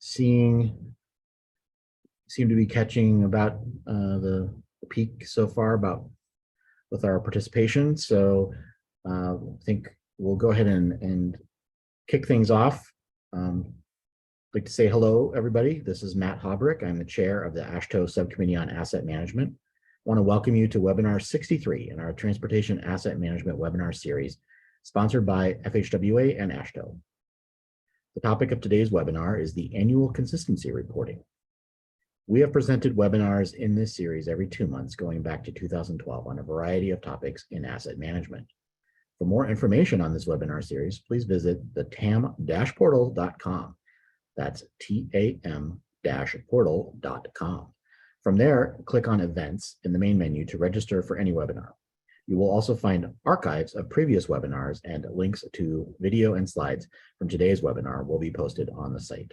seem to be catching about the peak so far with our participation. So I think we'll go ahead and kick things off. I'd like to say hello, everybody. This is Matt Hobrick. I'm the chair of the AASHTO Subcommittee on Asset Management. I want to welcome you to webinar 63 in our Transportation Asset Management webinar series, sponsored by FHWA and AASHTO. The topic of today's webinar is the annual consistency reporting. We have presented webinars in this series every 2 months going back to 2012 on a variety of topics in asset management. For more information on this webinar series, please visit the tam-portal.com. That's tam-portal.com. From there, click on Events in the main menu to register for any webinar. You will also find archives of previous webinars, and links to video and slides from today's webinar will be posted on the site.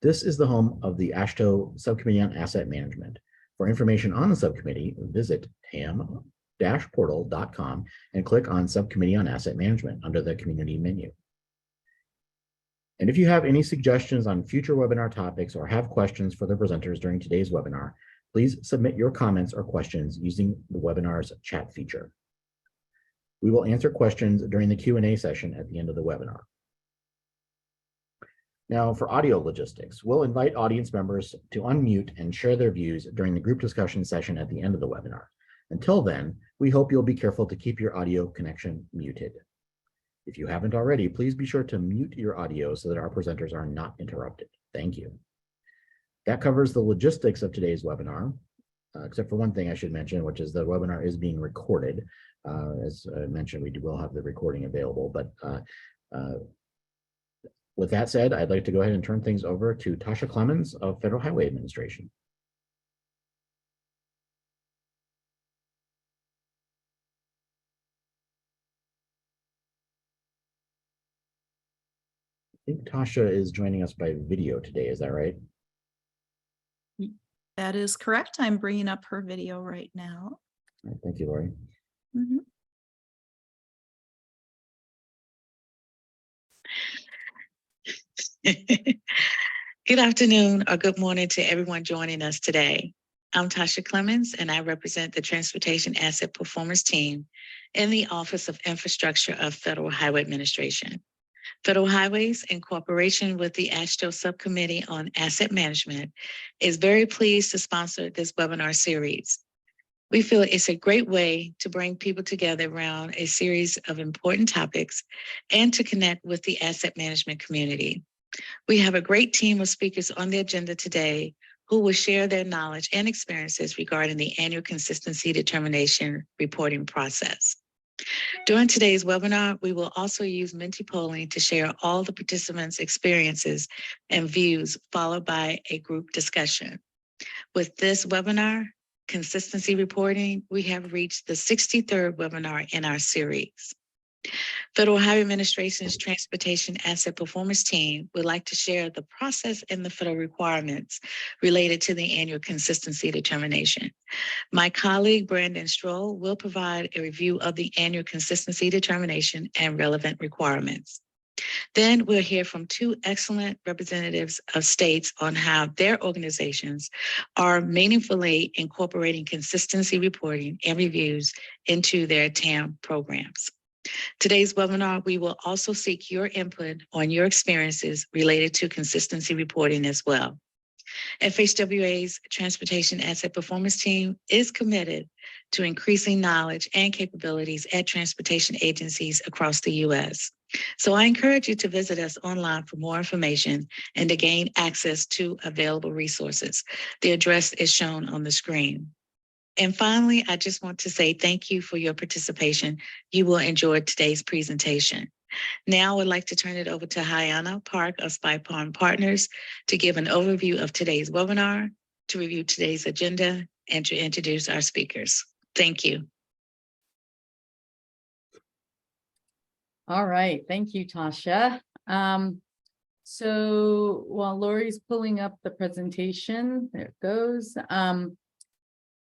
This is the home of the AASHTO Subcommittee on Asset Management. For information on the subcommittee, visit tam-portal.com and click on Subcommittee on Asset Management under the Community menu. And if you have any suggestions on future webinar topics or have questions for the presenters during today's webinar, please submit your comments or questions using the webinar's chat feature. We will answer questions during the Q&A session at the end of the webinar. Now, for audio logistics, we'll invite audience members to unmute and share their views during the group discussion session at the end of the webinar. Until then, we hope you'll be careful to keep your audio connection muted. If you haven't already, please be sure to mute your audio so that our presenters are not interrupted. Thank you. That covers the logistics of today's webinar, except for one thing I should mention, which is the webinar is being recorded. As I mentioned, we will have the recording available, but with that said, I'd like to go ahead and turn things over to Tasha Clemens of Federal Highway Administration. I think Tasha is joining us by video today, is that right? That is correct. I'm bringing up her video right now. All right, thank you, Lori. Mm-hmm. Good afternoon or good morning to everyone joining us today. I'm Tasha Clemens, and I represent the Transportation Asset Performance Team in the Office of Infrastructure of Federal Highway Administration. Federal Highways, in cooperation with the AASHTO Subcommittee on Asset Management, is very pleased to sponsor this webinar series. We feel it's a great way to bring people together around a series of important topics and to connect with the asset management community. We have a great team of speakers on the agenda today who will share their knowledge and experiences regarding the annual consistency determination reporting process. During today's webinar, we will also use Menti polling to share all the participants' experiences and views, followed by a group discussion. With this webinar, Consistency Reporting, we have reached the 63rd webinar in our series. Federal Highway Administration's Transportation Asset Performance Team would like to share the process and the federal requirements related to the annual consistency determination. My colleague, Brandon Stroll, will provide a review of the annual consistency determination and relevant requirements. Then we'll hear from two excellent representatives of states on how their organizations are meaningfully incorporating consistency reporting and reviews into their TAM programs. Today's webinar, we will also seek your input on your experiences related to consistency reporting as well. FHWA's Transportation Asset Performance Team is committed to increasing knowledge and capabilities at transportation agencies across the U.S. So I encourage you to visit us online for more information and to gain access to available resources. The address is shown on the screen. And finally, I just want to say thank you for your participation. You will enjoy today's presentation. Now I would like to turn it over to Hyana Park of Spy Pond Partners to give an overview of today's webinar, to review today's agenda, and to introduce our speakers. Thank you. All right, thank you, Tasha. So while Lori's pulling up the presentation, there it goes.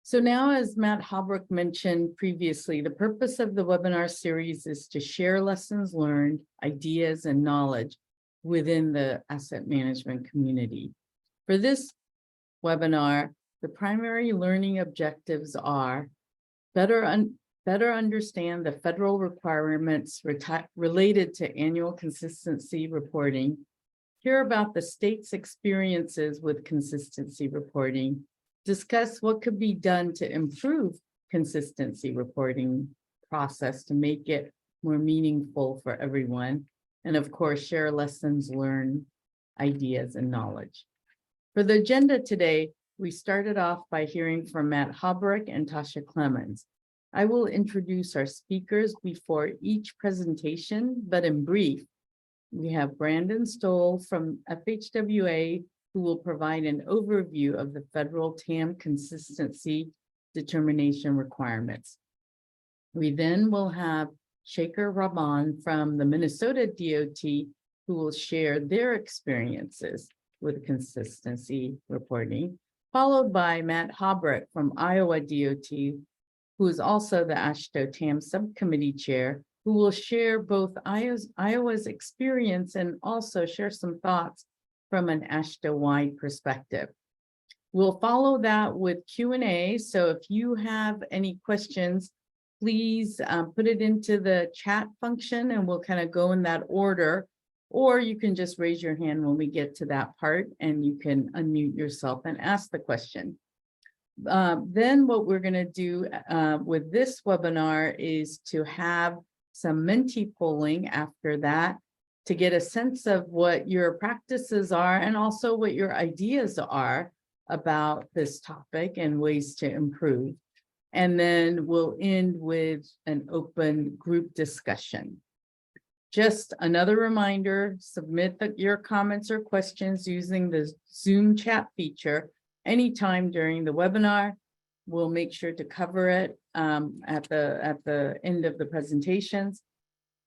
So now, as Matt Hobrick mentioned previously, the purpose of the webinar series is to share lessons learned, ideas, and knowledge within the asset management community. For this webinar, the primary learning objectives are better understand the federal requirements related to annual consistency reporting, hear about the state's experiences with consistency reporting, discuss what could be done to improve consistency reporting process to make it more meaningful for everyone, and of course, share lessons learned, ideas, and knowledge. For the agenda today, we started off by hearing from Matt Hobrick and Tasha Clemens. I will introduce our speakers before each presentation, but in brief, we have Brandon Stoll from FHWA, who will provide an overview of the federal TAM consistency determination requirements. We then will have Shaker Rahman from the Minnesota DOT, who will share their experiences with consistency reporting, followed by Matt Hobrick from Iowa DOT, who is also the AASHTO TAM subcommittee chair, who will share both Iowa's experience and also share some thoughts from an AASHTO-wide perspective. We'll follow that with Q&A, so if you have any questions, please put it into the chat function and we'll kind of go in that order, or you can just raise your hand when we get to that part and you can unmute yourself and ask the question. Then what we're going to do with this webinar is to have some Menti polling after that to get a sense of what your practices are and also what your ideas are about this topic and ways to improve. And then we'll end with an open group discussion. Just another reminder, submit your comments or questions using the Zoom chat feature anytime during the webinar. We'll make sure to cover it at the end of the presentations.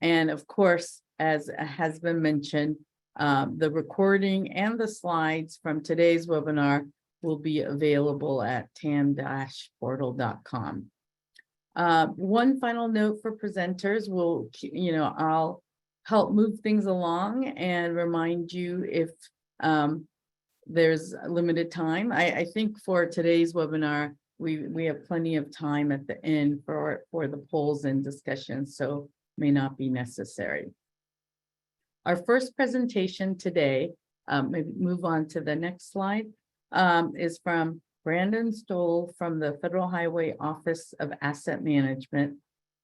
And of course, as has been mentioned, the recording and the slides from today's webinar will be available at tam-portal.com. One final note for presenters, I'll help move things along and remind you if there's limited time. I think for today's webinar, we have plenty of time at the end for the polls and discussions, so may not be necessary. Our first presentation today, maybe move on to the next slide, is from Brandon Stoll from the Federal Highway Office of Asset Management.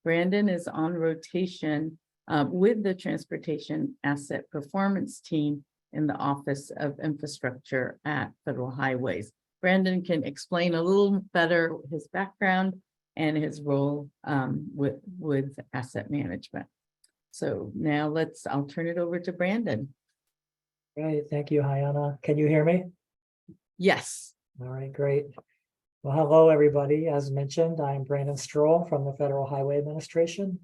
Brandon is on rotation with the Transportation Asset Performance Team in the Office of Infrastructure at Federal Highways. Brandon can explain a little better his background and his role with asset management. So now I'll turn it over to Brandon. Great, thank you, Hayana. Can you hear me? Yes. All right, great. Well, hello, everybody. As mentioned, I'm Brandon Stroll from the Federal Highway Administration.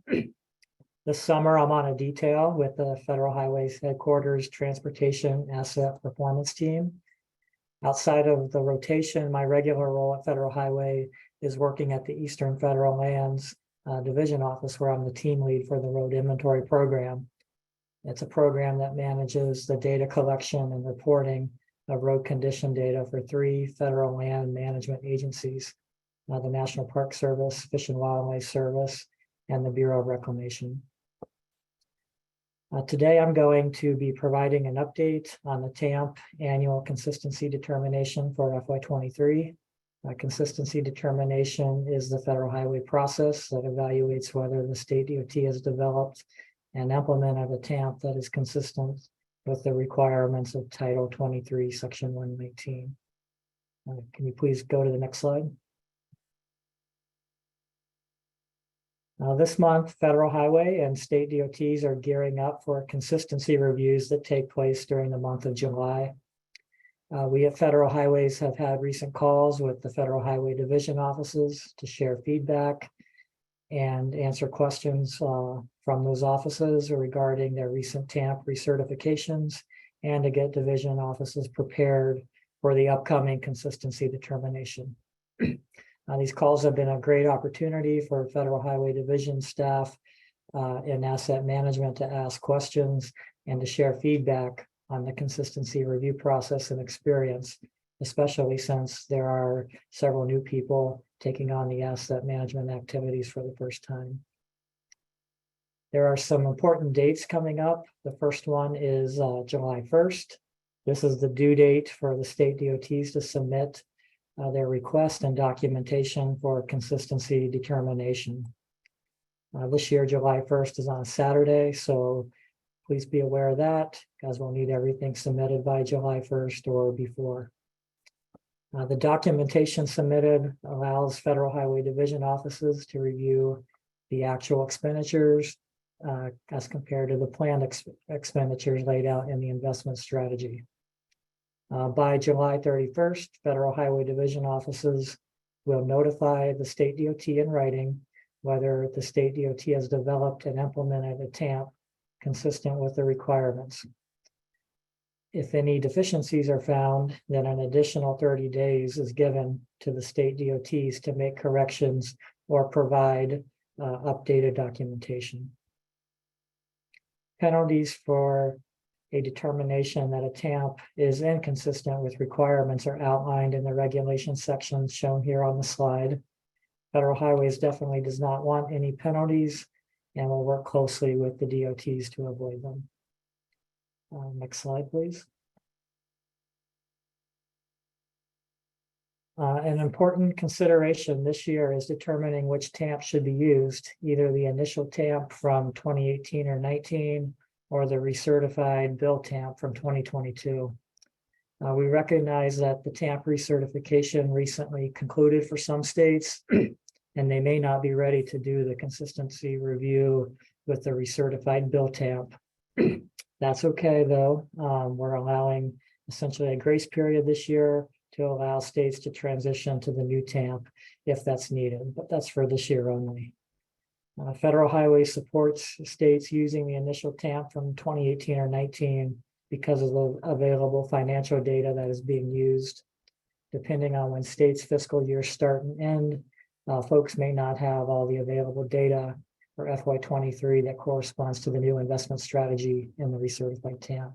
This summer, I'm on a detail with the Federal Highways Headquarters Transportation Asset Performance Team. Outside of the rotation, my regular role at Federal Highway is working at the Eastern Federal Lands Division Office, where I'm the team lead for the Road Inventory Program. It's a program that manages the data collection and reporting of road condition data for 3 federal land management agencies, the National Park Service, Fish and Wildlife Service, and the Bureau of Reclamation. Today, I'm going to be providing an update on the TAM annual consistency determination for FY23. Consistency determination is the federal highway process that evaluates whether the state DOT has developed and implemented a TAM that is consistent with the requirements of Title 23, Section 119. Can you please go to the next slide? This month, Federal Highway and state DOTs are gearing up for consistency reviews that take place during the month of July. We at Federal Highways have had recent calls with the Federal Highway Division offices to share feedback and answer questions from those offices regarding their recent TAMP recertifications and to get division offices prepared for the upcoming consistency determination. These calls have been a great opportunity for Federal Highway Division staff in asset management to ask questions and to share feedback on the consistency review process and experience, especially since there are several new people taking on the asset management activities for the first time. There are some important dates coming up. The first one is July 1st. This is the due date for the state DOTs to submit their request and documentation for consistency determination. This year, July 1st is on a Saturday, so please be aware of that, because we'll need everything submitted by July 1st or before. The documentation submitted allows Federal Highway Division offices to review the actual expenditures as compared to the planned expenditures laid out in the investment strategy. By July 31st, Federal Highway Division offices will notify the state DOT in writing whether the state DOT has developed and implemented a TAMP consistent with the requirements. If any deficiencies are found, then an additional 30 days is given to the state DOTs to make corrections or provide updated documentation. Penalties for a determination that a TAMP is inconsistent with requirements are outlined in the regulation sections shown here on the slide. Federal Highways definitely does not want any penalties and will work closely with the DOTs to avoid them. Next slide, please. An important consideration this year is determining which TAMP should be used, either the initial TAMP from 2018 or 19, or the recertified bill TAMP from 2022. We recognize that the TAMP recertification recently concluded for some states, and they may not be ready to do the consistency review with the recertified bill TAMP. That's okay, though. We're allowing essentially a grace period this year to allow states to transition to the new TAMP if that's needed, but that's for this year only. Federal Highway supports states using the initial TAMP from 2018 or 19 because of the available financial data that is being used. Depending on when states' fiscal years start and end, folks may not have all the available data for FY23 that corresponds to the new investment strategy in the recertified TAMP.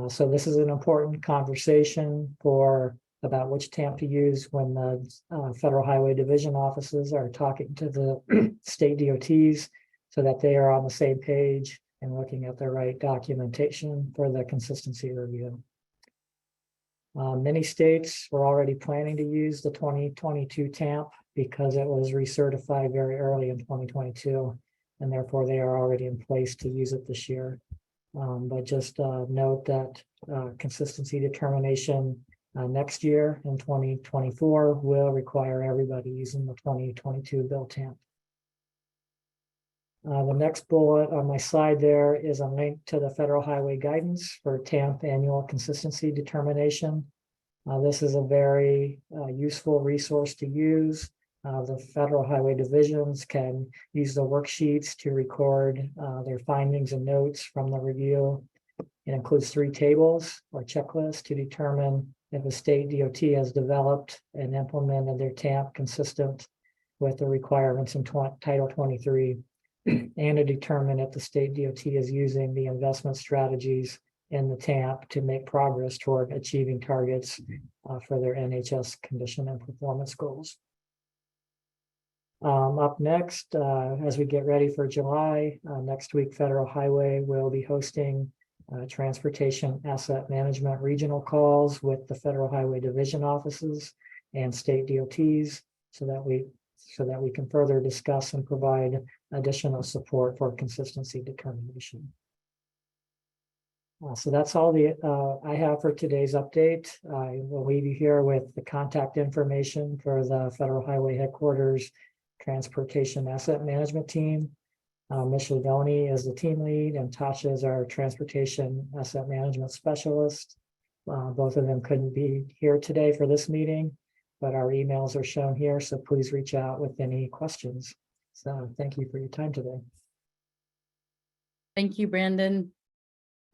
So this is an important conversation about which TAMP to use when the Federal Highway Division offices are talking to the state DOTs so that they are on the same page and looking at the right documentation for the consistency review. Many states were already planning to use the 2022 TAMP because it was recertified very early in 2022, and therefore they are already in place to use it this year. But just note that consistency determination next year in 2024 will require everybody using the 2022 bill TAMP. The next bullet on my slide there is a link to the Federal Highway Guidance for TAMP annual consistency determination. This is a very useful resource to use. The Federal Highway Divisions can use the worksheets to record their findings and notes from the review. It includes 3 tables or checklists to determine if a state DOT has developed and implemented their TAMP consistent with the requirements in Title 23, and to determine if the state DOT is using the investment strategies in the TAMP to make progress toward achieving targets for their NHS condition and performance goals. Up next, as we get ready for July, next week, Federal Highway will be hosting transportation asset management regional calls with the Federal Highway Division offices and state DOTs so that we can further discuss and provide additional support for consistency determination. So that's all I have for today's update. I will leave you here with the contact information for the Federal Highway Headquarters Transportation Asset Management Team. Ms. Ladoni is the team lead and Tasha is our Transportation Asset Management Specialist. Both of them couldn't be here today for this meeting, but our emails are shown here, so please reach out with any questions. So thank you for your time today. Thank you, Brandon.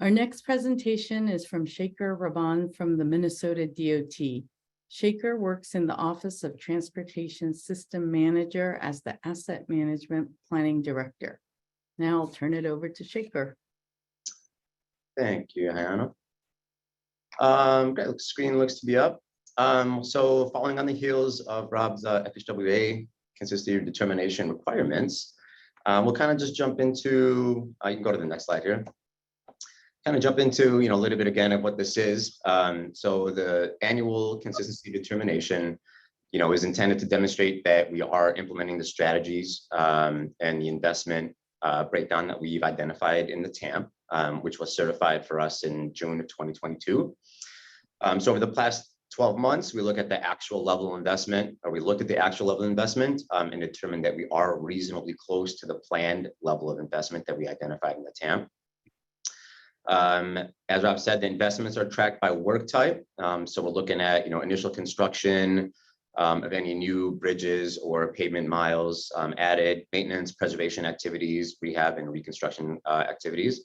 Our next presentation is from Shaker Raban from the Minnesota DOT. Shaker works in the Office of Transportation System Manager as the Asset Management Planning Director. Now I'll turn it over to Shaker. Thank you, Hannah. Great, screen looks to be up. So following on the heels of Rob's FHWA consistency determination requirements, we'll kind of just jump into, you can go to the next slide here. Kind of jump into, a little bit again of what this is. So the annual consistency determination, is intended to demonstrate that we are implementing the strategies and the investment breakdown that we've identified in the TAM, which was certified for us in June of 2022. So over the past 12 months, we look at the actual level of investment, or we looked at the actual level of investment and determined that we are reasonably close to the planned level of investment that we identified in the TAM. As Rob said, the investments are tracked by work type. So we're looking at, initial construction of any new bridges or pavement miles added, maintenance, preservation activities, rehab and reconstruction activities.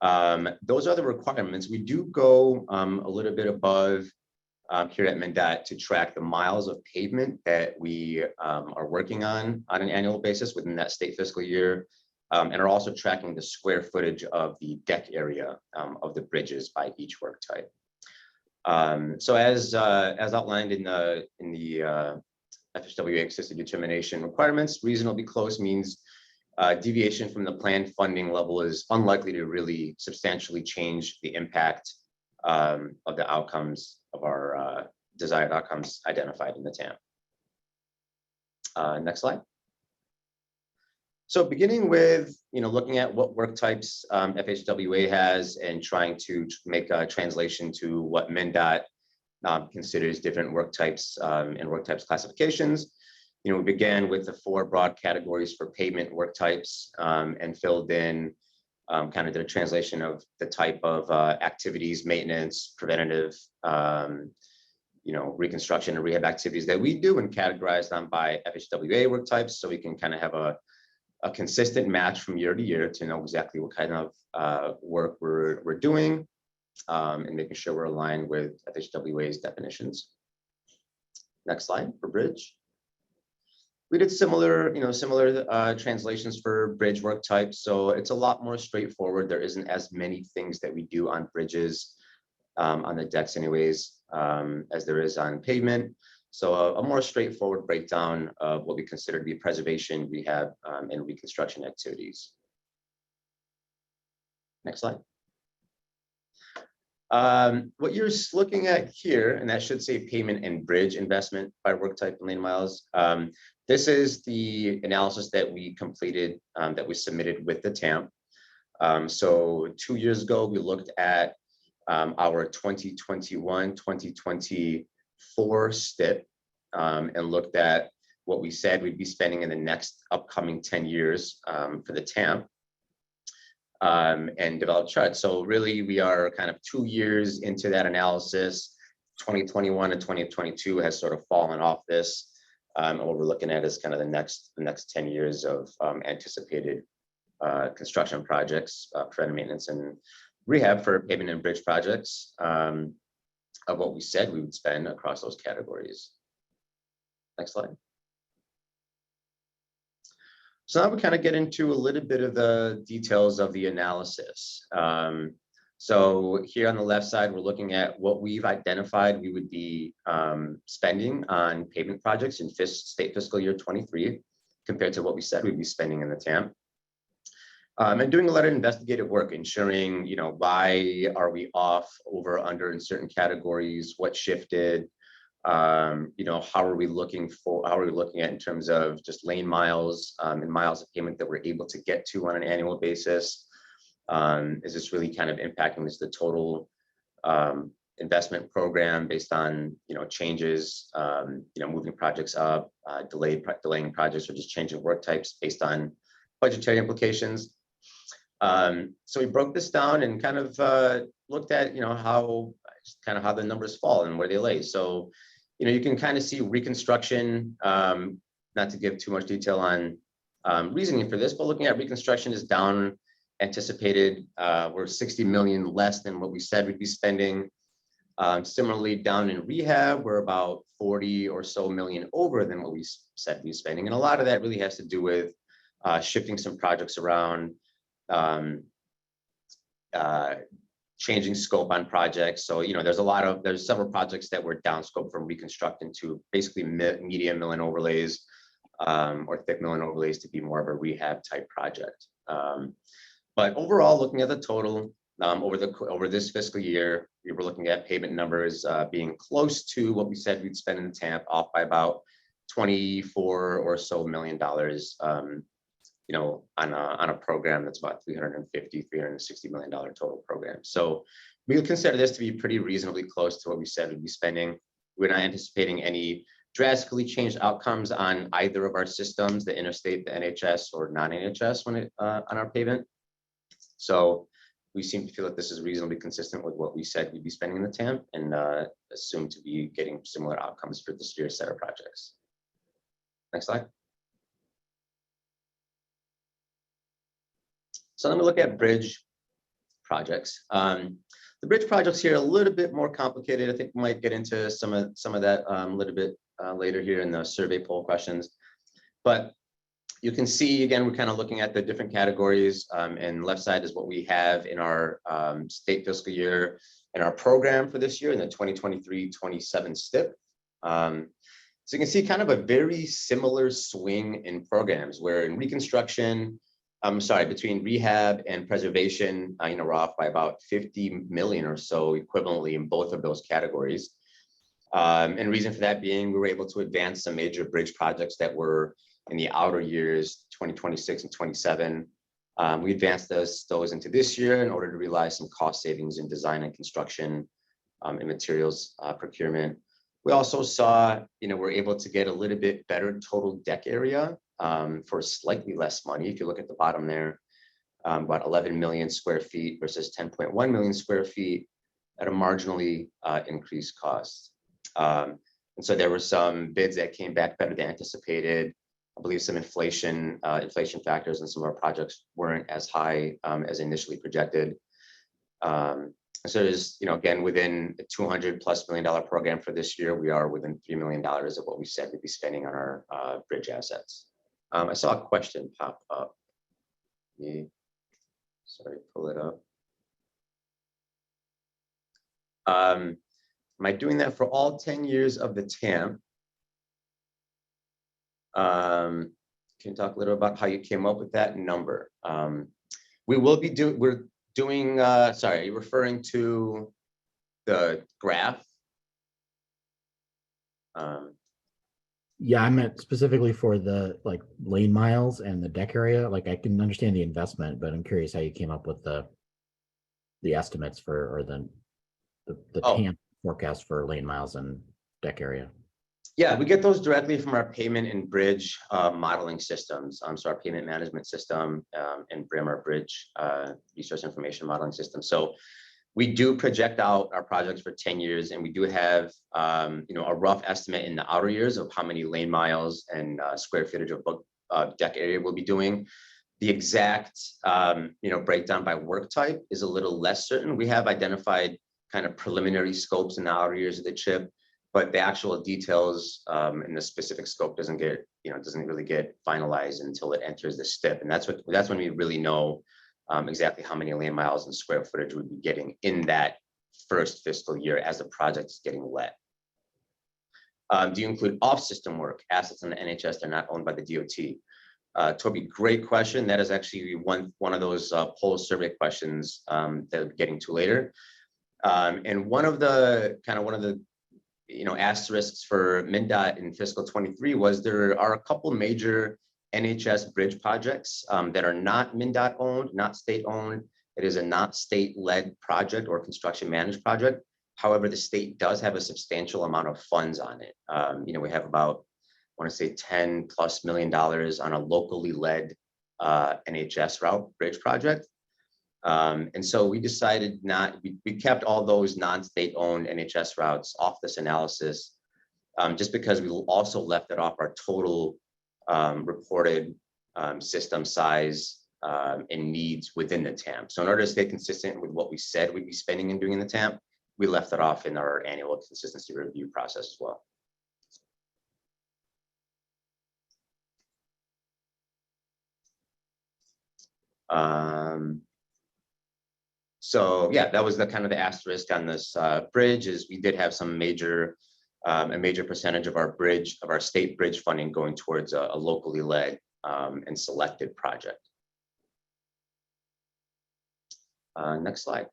Those are the requirements. We do go a little bit above here at MnDOT to track the miles of pavement that we are working on an annual basis within that state fiscal year, and are also tracking the square footage of the deck area of the bridges by each work type. So as outlined in the FHWA consistent determination requirements, reasonably close means deviation from the planned funding level is unlikely to really substantially change the impact of the outcomes of our desired outcomes identified in the TAM. Next slide. So beginning with, looking at what work types FHWA has and trying to make a translation to what MnDOT considers different work types and work types classifications. We began with the 4 broad categories for pavement work types and filled in kind of the translation of the type of activities, maintenance, preventative, reconstruction and rehab activities that we do and categorized them by FHWA work types, so we can kind of have a consistent match from year to year to know exactly what kind of work we're doing and making sure we're aligned with FHWA's definitions. Next slide for bridge. We did similar translations for bridge work types, so it's a lot more straightforward. There isn't as many things that we do on bridges on the decks anyways, as there is on pavement. So a more straightforward breakdown of what we consider to be preservation, rehab, and reconstruction activities. Next slide. What you're looking at here, and that should say pavement and bridge investment by work type and lane miles. This is the analysis that we completed, that we submitted with the TAM. So 2 years ago, we looked at our 2021-2024 STIP and looked at what we said we'd be spending in the next upcoming 10 years for the TAM and developed charts. So really, we are kind of 2 years into that analysis. 2021 and 2022 has sort of fallen off this. And what we're looking at is kind of the next 10 years of anticipated construction projects, preventive maintenance and rehab for pavement and bridge projects of what we said we would spend across those categories. Next slide. So now we kind of get into a little bit of the details of the analysis. So here on the left side, we're looking at what we've identified we would be spending on pavement projects in state fiscal year 23 compared to what we said we'd be spending in the TAM. And doing a lot of investigative work, ensuring, why are we off, over, under in certain categories, what shifted, how are we looking at in terms of just lane miles and miles of pavement that we're able to get to on an annual basis. Is this really kind of impacting the total investment program based on, changes, moving projects up, delaying projects, or just changing work types based on budgetary implications. So we broke this down and kind of looked at, how the numbers fall and where they lay. So, you can kind of see reconstruction, not to give too much detail on reasoning for this, but looking at reconstruction is down anticipated. We're 60 million less than what we said we'd be spending. Similarly, down in rehab, we're about 40 or so million over than what we said we'd be spending. And a lot of that really has to do with shifting some projects around, changing scope on projects. So, there's several projects that were down scope from reconstruct into basically medium mill and overlays, or thick mill and overlays to be more of a rehab type project. But overall, looking at the total, over this fiscal year, we were looking at payment numbers being close to what we said we'd spend in the TAMP, off by about $24 or so million, on a program that's about $360 million total program. So we would consider this to be pretty reasonably close to what we said we'd be spending. We're not anticipating any drastically changed outcomes on either of our systems, the interstate, the NHS, or non-NHS on our payment. So we seem to feel that this is reasonably consistent with what we said we'd be spending in the TAMP, and assume to be getting similar outcomes for this year's set of projects. Next slide. So let me look at bridge projects. The bridge projects here are a little bit more complicated. I think we might get into some of that a little bit later here in the survey poll questions. But you can see, again, we're kind of looking at the different categories, and left side is what we have in our state fiscal year and our program for this year in the 2023-27 STIP. So you can see kind of a very similar swing in programs, where in reconstruction, between rehab and preservation, we're off by about 50 million or so equivalently in both of those categories. And reason for that being, we were able to advance some major bridge projects that were in the outer years, 2026 and 27. We advanced those into this year in order to realize some cost savings in design and construction, and materials procurement. We also saw, we're able to get a little bit better total deck area for slightly less money. If you look at the bottom there, about 11 million square feet versus 10.1 million square feet at a marginally increased cost. And so there were some bids that came back better than anticipated. I believe some inflation factors in some of our projects weren't as high as initially projected. So there's, again, within a $200+ million program for this year, we are within $3 million of what we said we'd be spending on our bridge assets. I saw a question pop up. Sorry, pull it up. Am I doing that for all 10 years of the TAM? Can you talk a little about how you came up with that number? We're doing, sorry, are you referring to the graph? Yeah, I meant specifically for the lane miles and the deck area. I can understand the investment, but I'm curious how you came up with the estimates for, or the TAM forecast for lane miles and deck area. Yeah, we get those directly from our payment and bridge modeling systems. So our payment management system and BRIM, our bridge resource information modeling system. So we do project out our projects for 10 years, and we do have a rough estimate in the outer years of how many lane miles and square footage of deck area we'll be doing. The exact breakdown by work type is a little less certain. We have identified kind of preliminary scopes in the outer years of the chip, but the actual details in the specific scope doesn't really get finalized until it enters the STIP, and that's when we really know exactly how many lane miles and square footage we'd be getting in that first fiscal year as the project is getting let. Do you include off-system work, assets on the NHS that are not owned by the DOT? Toby, great question. That is actually one of those poll survey questions that we're getting to later. And one of the asterisks for MnDOT in fiscal 23 was there are a couple major NHS bridge projects that are not MnDOT owned, not state owned. It is a not state-led project or construction managed project. However, the state does have a substantial amount of funds on it. We have about, I want to say $10+ million on a locally led NHS route bridge project. And so we decided we kept all those non-state owned NHS routes off this analysis, just because we also left it off our total reported system size and needs within the TAM. So in order to stay consistent with what we said we'd be spending and doing in the TAM, we left it off in our annual consistency review process as well. So yeah, that was the kind of the asterisk on this bridge is we did have some major, a major percentage of our state bridge funding going towards a locally led and selected project. Next slide.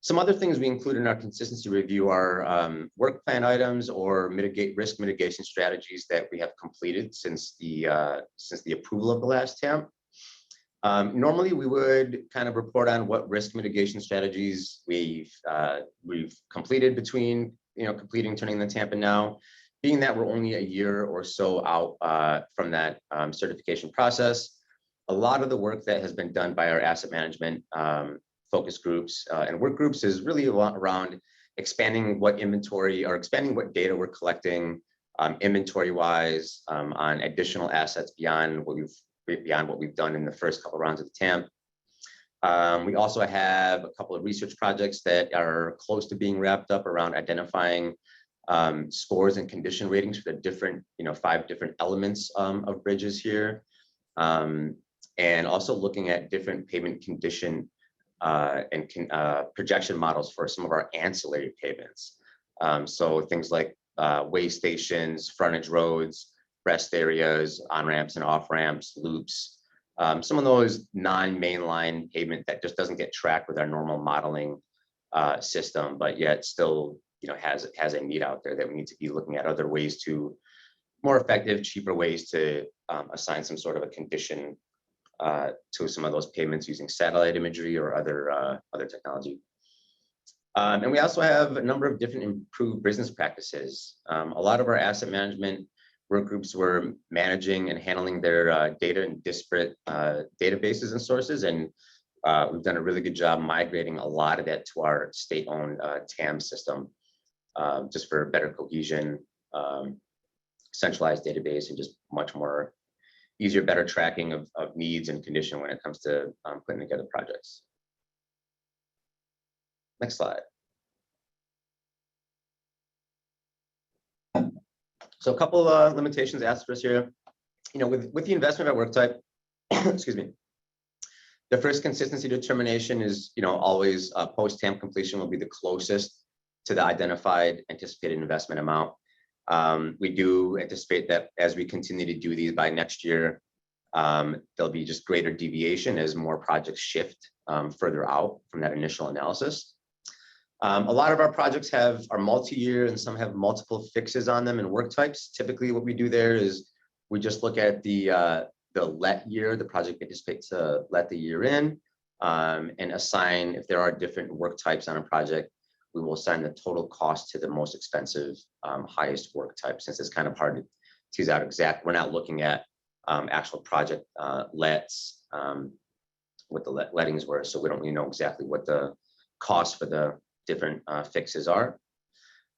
Some other things we include in our consistency review are work plan items or risk mitigation strategies that we have completed since the approval of the last TAM. Normally, we would kind of report on what risk mitigation strategies we've completed between completing turning the TAM and now. Being that we're only a year or so out from that certification process, a lot of the work that has been done by our asset management focus groups and work groups is really around expanding what inventory or expanding what data we're collecting inventory wise on additional assets beyond what we've done in the first couple rounds of the TAM. We also have a couple of research projects that are close to being wrapped up around identifying scores and condition ratings for the different 5 different elements of bridges here, and also looking at different payment condition and projection models for some of our ancillary payments. So things like way stations, frontage roads, rest areas, on-ramps and off-ramps, loops, some of those non-mainline pavement that just doesn't get tracked with our normal modeling system, but yet still has a need out there that we need to be looking at other ways to more effective, cheaper ways to assign some sort of a condition to some of those payments using satellite imagery or other technology. And we also have a number of different improved business practices. A lot of our asset management work groups were managing and handling their data in disparate databases and sources, and we've done a really good job migrating a lot of that to our state-owned TAM system, just for better cohesion, centralized database, and just much more easier, better tracking of needs and condition when it comes to putting together projects. Next slide. So a couple of limitations asked for us here. With the investment by work type, excuse me, the first consistency determination is always post-TAM completion will be the closest to the identified anticipated investment amount. We do anticipate that as we continue to do these by next year, there'll be just greater deviation as more projects shift further out from that initial analysis. A lot of our projects are multi-year and some have multiple fixes on them and work types. Typically what we do there is we just look at the let year, the project anticipates to let the year in, and assign, if there are different work types on a project, we will assign the total cost to the most expensive, highest work type, since it's kind of hard to tease out exact. We're not looking at actual project lets, what the lettings were, so we don't really know exactly what the cost for the different fixes are.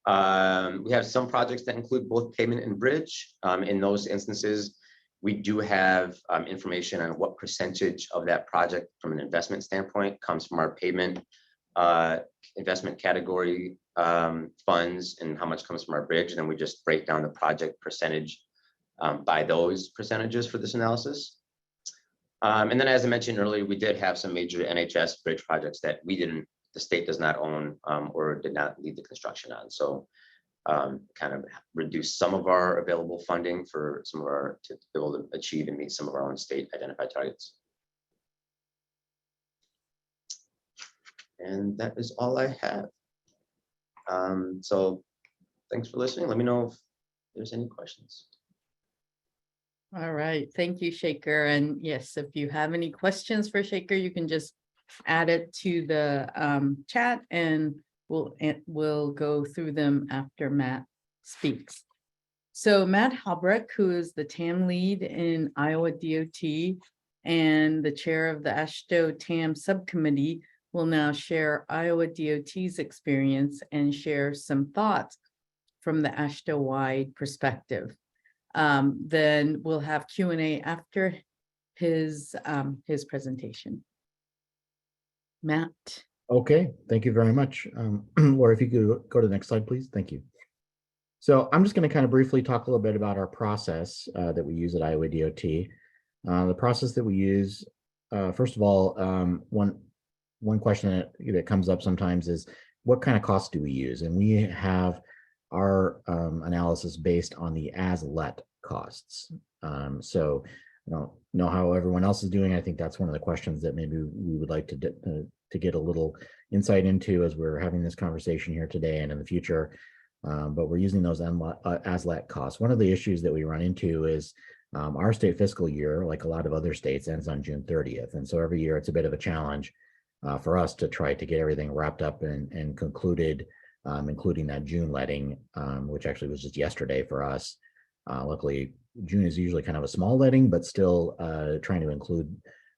We have some projects that include both payment and bridge. In those instances, we do have information on what percentage of that project from an investment standpoint comes from our payment investment category funds and how much comes from our bridge. And then we just break down the project percentage by those percentages for this analysis. And then, as I mentioned earlier, we did have some major NHS bridge projects that the state does not own or did not lead the construction on. So kind of reduce some of our available funding for some of to be able to achieve and meet some of our own state identified targets. And that is all I have. So thanks for listening. Let me know if there's any questions. All right, thank you, Shaker. And yes, if you have any questions for Shaker, you can just add it to the chat and we'll go through them after Matt speaks. So Matt Halbrecht, who is the TAM lead in Iowa DOT and the chair of the AASHTO TAM subcommittee, will now share Iowa DOT's experience and share some thoughts from the AASHTO-wide perspective. Then we'll have Q&A after his presentation. Matt. Okay, thank you very much. Laura, if you could go to the next slide, please. Thank you. So I'm just going to kind of briefly talk a little bit about our process that we use at Iowa DOT. The process that we use, first of all, one question that comes up sometimes is what kind of costs do we use? And we have our analysis based on the as-let costs. So I don't know how everyone else is doing. I think that's one of the questions that maybe we would like to get a little insight into as we're having this conversation here today and in the future. But we're using those as-let costs. One of the issues that we run into is our state fiscal year, like a lot of other states, ends on June 30th. And so every year it's a bit of a challenge for us to try to get everything wrapped up and concluded, including that June letting, which actually was just yesterday for us. Luckily, June is usually kind of a small letting, but still trying to include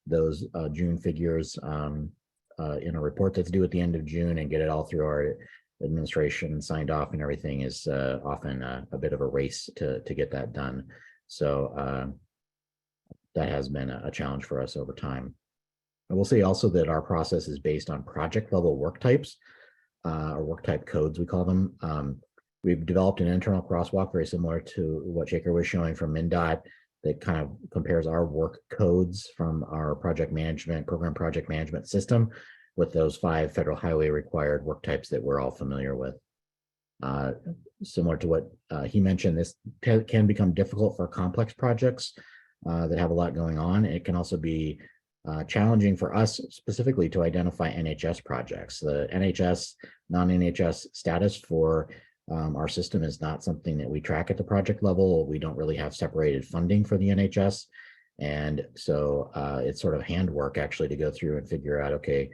those June figures in a report that's due at the end of June and get it all through our administration signed off and everything is often a bit of a race to get that done. So that has been a challenge for us over time. I will say also that our process is based on project level work types, or work type codes, we call them. We've developed an internal crosswalk very similar to what Shaker was showing from MnDOT that kind of compares our work codes from our program project management system with those 5 federal highway required work types that we're all familiar with. Similar to what he mentioned, this can become difficult for complex projects that have a lot going on. It can also be challenging for us specifically to identify NHS projects. The NHS, non-NHS status for our system is not something that we track at the project level. We don't really have separated funding for the NHS. And so it's sort of handwork actually to go through and figure out, okay,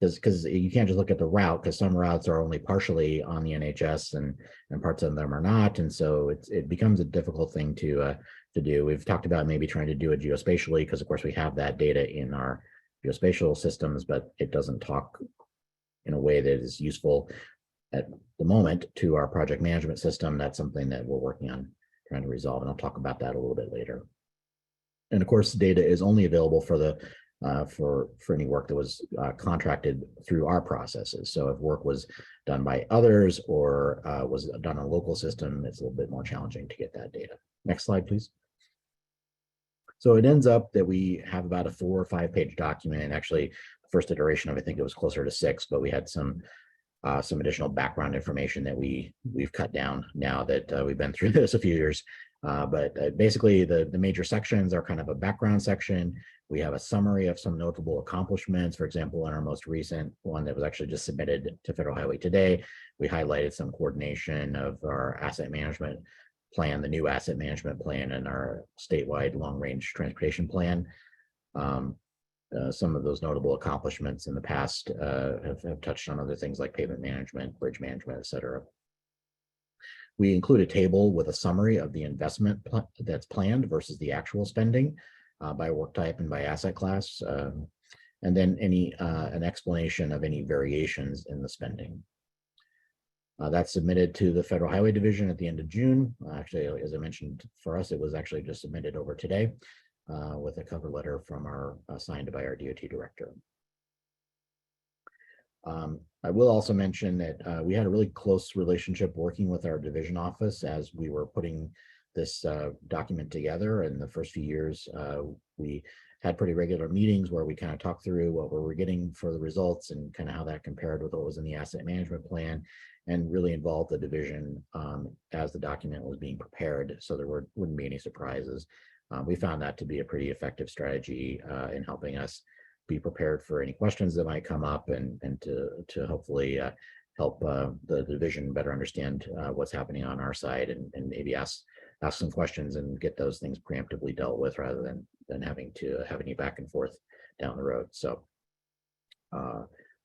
because you can't just look at the route, because some routes are only partially on the NHS and parts of them are not. And so it becomes a difficult thing to do. We've talked about maybe trying to do it geospatially, because of course we have that data in our geospatial systems, but it doesn't talk in a way that is useful at the moment to our project management system. That's something that we're working on trying to resolve, and I'll talk about that a little bit later. And of course, data is only available for the for any work that was contracted through our processes. So if work was done by others or was done on a local system, it's a little bit more challenging to get that data. Next slide, please. So it ends up that we have about a 4 or 5 page document, and actually the first iteration of, I think it was closer to 6, but we had some additional background information that we've cut down now that we've been through this a few years. But basically the major sections are kind of a background section. We have a summary of some notable accomplishments. For example, in our most recent one that was actually just submitted to Federal Highway today, we highlighted some coordination of our asset management plan, the new asset management plan, and our statewide long-range transportation plan. Some of those notable accomplishments in the past have touched on other things like pavement management, bridge management, et cetera. We include a table with a summary of the investment that's planned versus the actual spending by work type and by asset class, and then an explanation of any variations in the spending. That's submitted to the Federal Highway Division at the end of June. Actually, as I mentioned, for us, it was actually just submitted over today with a cover letter from signed by our DOT director. I will also mention that we had a really close relationship working with our division office as we were putting this document together. In the first few years, we had pretty regular meetings where we kind of talked through what we were getting for the results and kind of how that compared with what was in the asset management plan, and really involved the division as the document was being prepared, so there wouldn't be any surprises. We found that to be a pretty effective strategy in helping us be prepared for any questions that might come up, and to hopefully help the division better understand what's happening on our side, and maybe ask some questions and get those things preemptively dealt with rather than having to have any back and forth down the road. So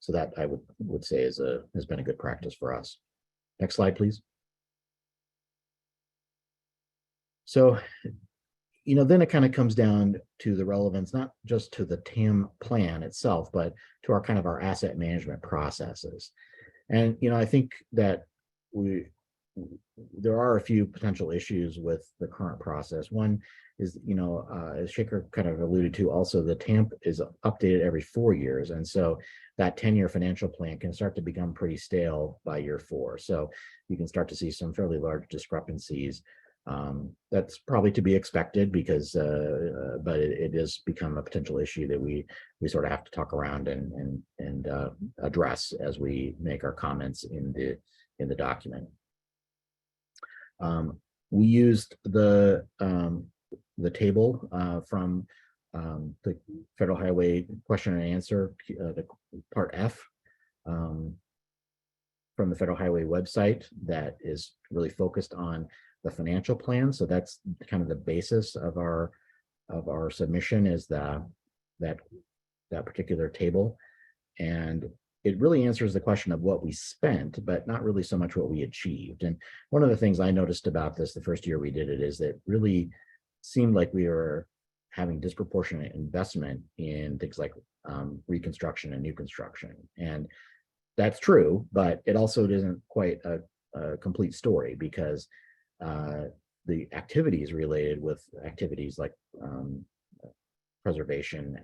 so that I would say has been a good practice for us. Next slide, please. So, then it kind of comes down to the relevance, not just to the TAM plan itself, but to our asset management processes. And, I think that there are a few potential issues with the current process. One is, as Shaker kind of alluded to, also the TAMP is updated every 4 years. And so that 10-year financial plan can start to become pretty stale by year 4. So you can start to see some fairly large discrepancies That's probably to be expected because, but it has become a potential issue that we sort of have to talk around and address as we make our comments in the document. We used the table from the Federal Highway Question and Answer, the Part F, from the Federal Highway website that is really focused on the financial plan. So that's kind of the basis of our submission, is that particular table. And it really answers the question of what we spent, but not really so much what we achieved. And one of the things I noticed about this the first year we did it is that it really seemed like we were having disproportionate investment in things like reconstruction and new construction. And that's true, but it also isn't quite a complete story, because the activities related with activities like preservation,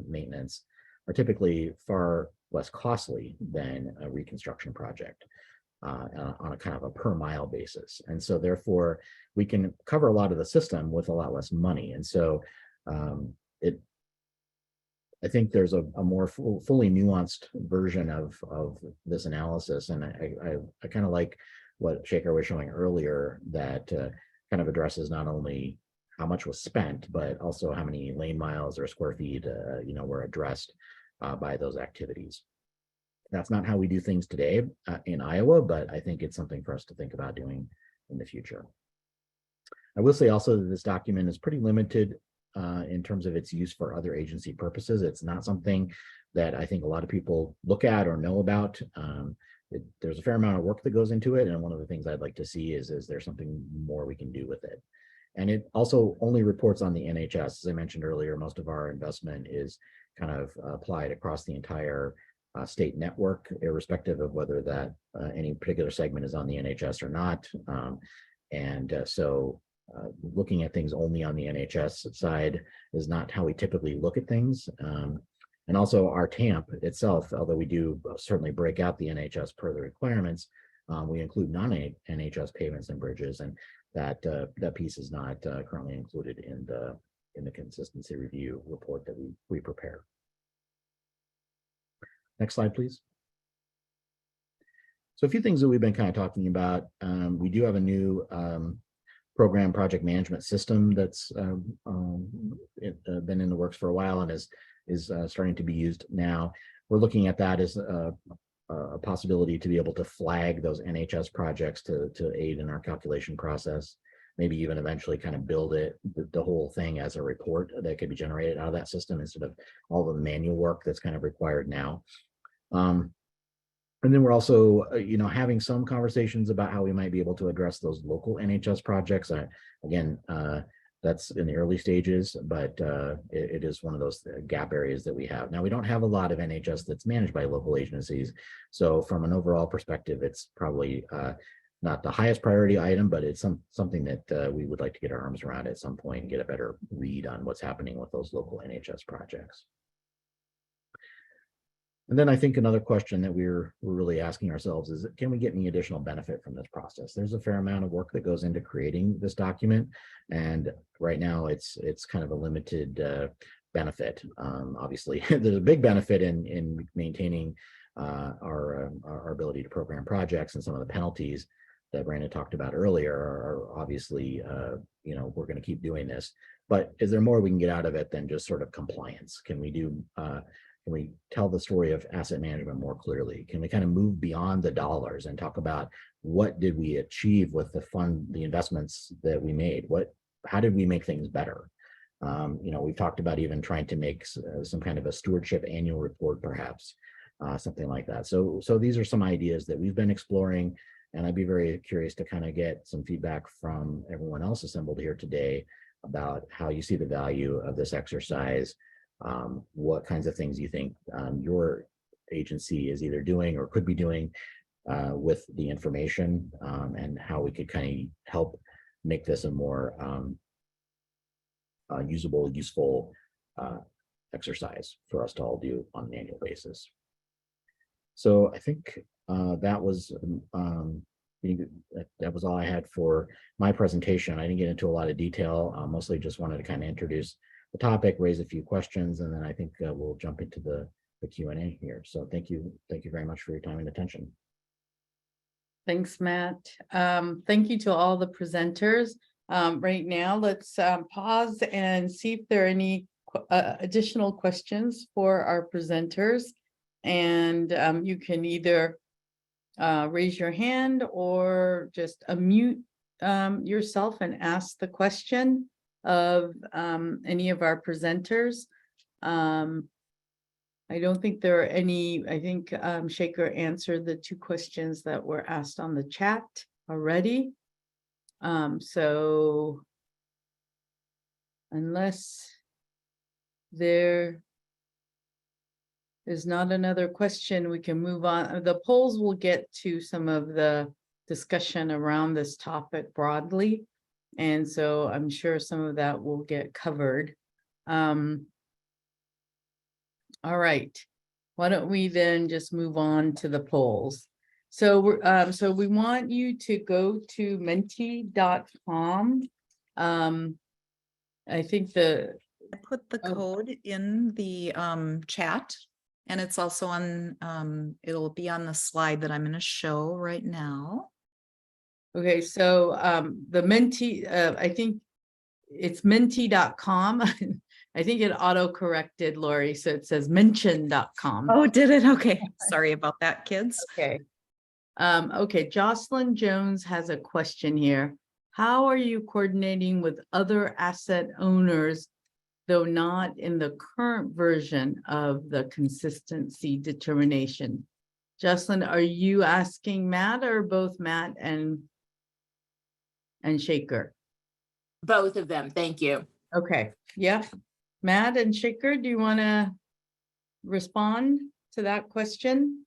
maintenance, are typically far less costly than a reconstruction project on a kind of a per mile basis. And so therefore we can cover a lot of the system with a lot less money. And so I think there's a more fully nuanced version of this analysis. And I kind of like what Shaker was showing earlier, that kind of addresses not only how much was spent, but also how many lane miles or square feet, were addressed by those activities. That's not how we do things today in Iowa, but I think it's something for us to think about doing in the future. I will say also that this document is pretty limited in terms of its use for other agency purposes. It's not something that I think a lot of people look at or know about. There's a fair amount of work that goes into it, and one of the things I'd like to see is there something more we can do with it. And it also only reports on the NHS. As I mentioned earlier, most of our investment is kind of applied across the entire state network, irrespective of whether that any particular segment is on the NHS or not. So looking at things only on the NHS side is not how we typically look at things. And also our TAMP itself, although we do certainly break out the NHS per the requirements, we include non-NHS pavements and bridges, and that piece is not currently included in the consistency review report that we prepare. Next slide, please. So a few things that we've been kind of talking about. We do have a new program project management system that's been in the works for a while and is starting to be used now. We're looking at that as a possibility to be able to flag those NHS projects to aid in our calculation process, maybe even eventually kind of build the whole thing as a report that could be generated out of that system instead of all the manual work that's kind of required now. And then we're also, having some conversations about how we might be able to address those local NHS projects. Again, that's in the early stages, but it is one of those gap areas that we have. Now, we don't have a lot of NHS that's managed by local agencies. So from an overall perspective, it's probably not the highest priority item, but it's something that we would like to get our arms around at some point and get a better read on what's happening with those local NHS projects. And then I think another question that we're really asking ourselves is, can we get any additional benefit from this process? There's a fair amount of work that goes into creating this document, and right now it's kind of a limited benefit. Obviously, there's a big benefit in maintaining our ability to program projects, and some of the penalties that Brandon talked about earlier are obviously, we're going to keep doing this. But is there more we can get out of it than just sort of compliance? Can we tell the story of asset management more clearly? Can we kind of move beyond the dollars and talk about what did we achieve with the investments that we made? How did we make things better? We've talked about even trying to make some kind of a stewardship annual report, perhaps, something like that. So these are some ideas that we've been exploring, and I'd be very curious to kind of get some feedback from everyone else assembled here today about how you see the value of this exercise. What kinds of things you think your agency is either doing or could be doing with the information, and how we could kind of help make this a more useful exercise for us to all do on an annual basis. So I think that was that was all I had for my presentation. I didn't get into a lot of detail. Mostly just wanted to kind of introduce the topic, raise a few questions, and then I think we'll jump into the Q&A here. So thank you very much for your time and attention. Thanks, Matt. Thank you to all the presenters. Right now, let's pause and see if there are any additional questions for our presenters. And you can either raise your hand or just unmute yourself and ask the question of any of our presenters. I don't think there are any. I think Shaker answered the 2 questions that were asked on the chat already. So unless there is not another question, we can move on. The polls will get to some of the discussion around this topic broadly. And so I'm sure some of that will get covered. All right, why don't we then just move on to the polls? So we're so we want you to go to menti.com. I think I put the Oh. code in the chat, and it's also on it'll be on the slide that I'm going to show right now. okay, so the Menti, I think it's menti.com. I think it auto-corrected, Lori, so it says mention.com. Oh, did it? Okay. Sorry about that, kids. Okay. Okay, Jocelyn Jones has a question here. How are you coordinating with other asset owners, though not in the current version of the consistency determination? Jocelyn, are you asking Matt or both Matt and Shaker? Both of them, thank you. Okay, yeah. Matt and Shaker, do you want to respond to that question?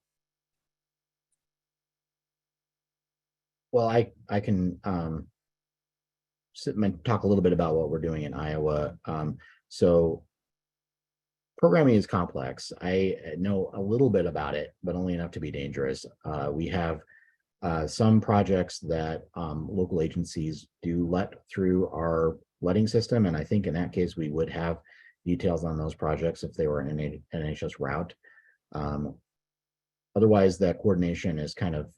Well, I can talk a little bit about what we're doing in Iowa. So programming is complex. I know a little bit about it, but only enough to be dangerous. We have some projects that local agencies do let through our letting system. And I think in that case, we would have details on those projects if they were an NHS route. Otherwise, that coordination is kind of,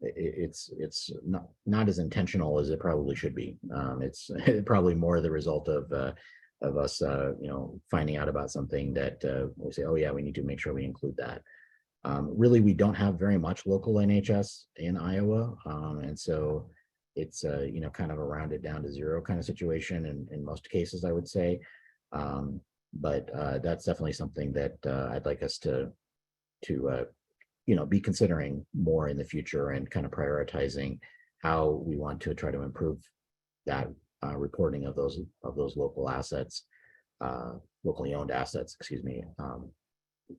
it's not as intentional as it probably should be. It's probably more the result of us, finding out about something that we say, oh yeah, we need to make sure we include that. Really, we don't have very much local NHS in Iowa, and so it's kind of a rounded down to zero kind of situation in most cases, I would say. But that's definitely something that I'd like us to be considering more in the future and kind of prioritizing how we want to try to improve that reporting of those local assets, locally owned assets, excuse me,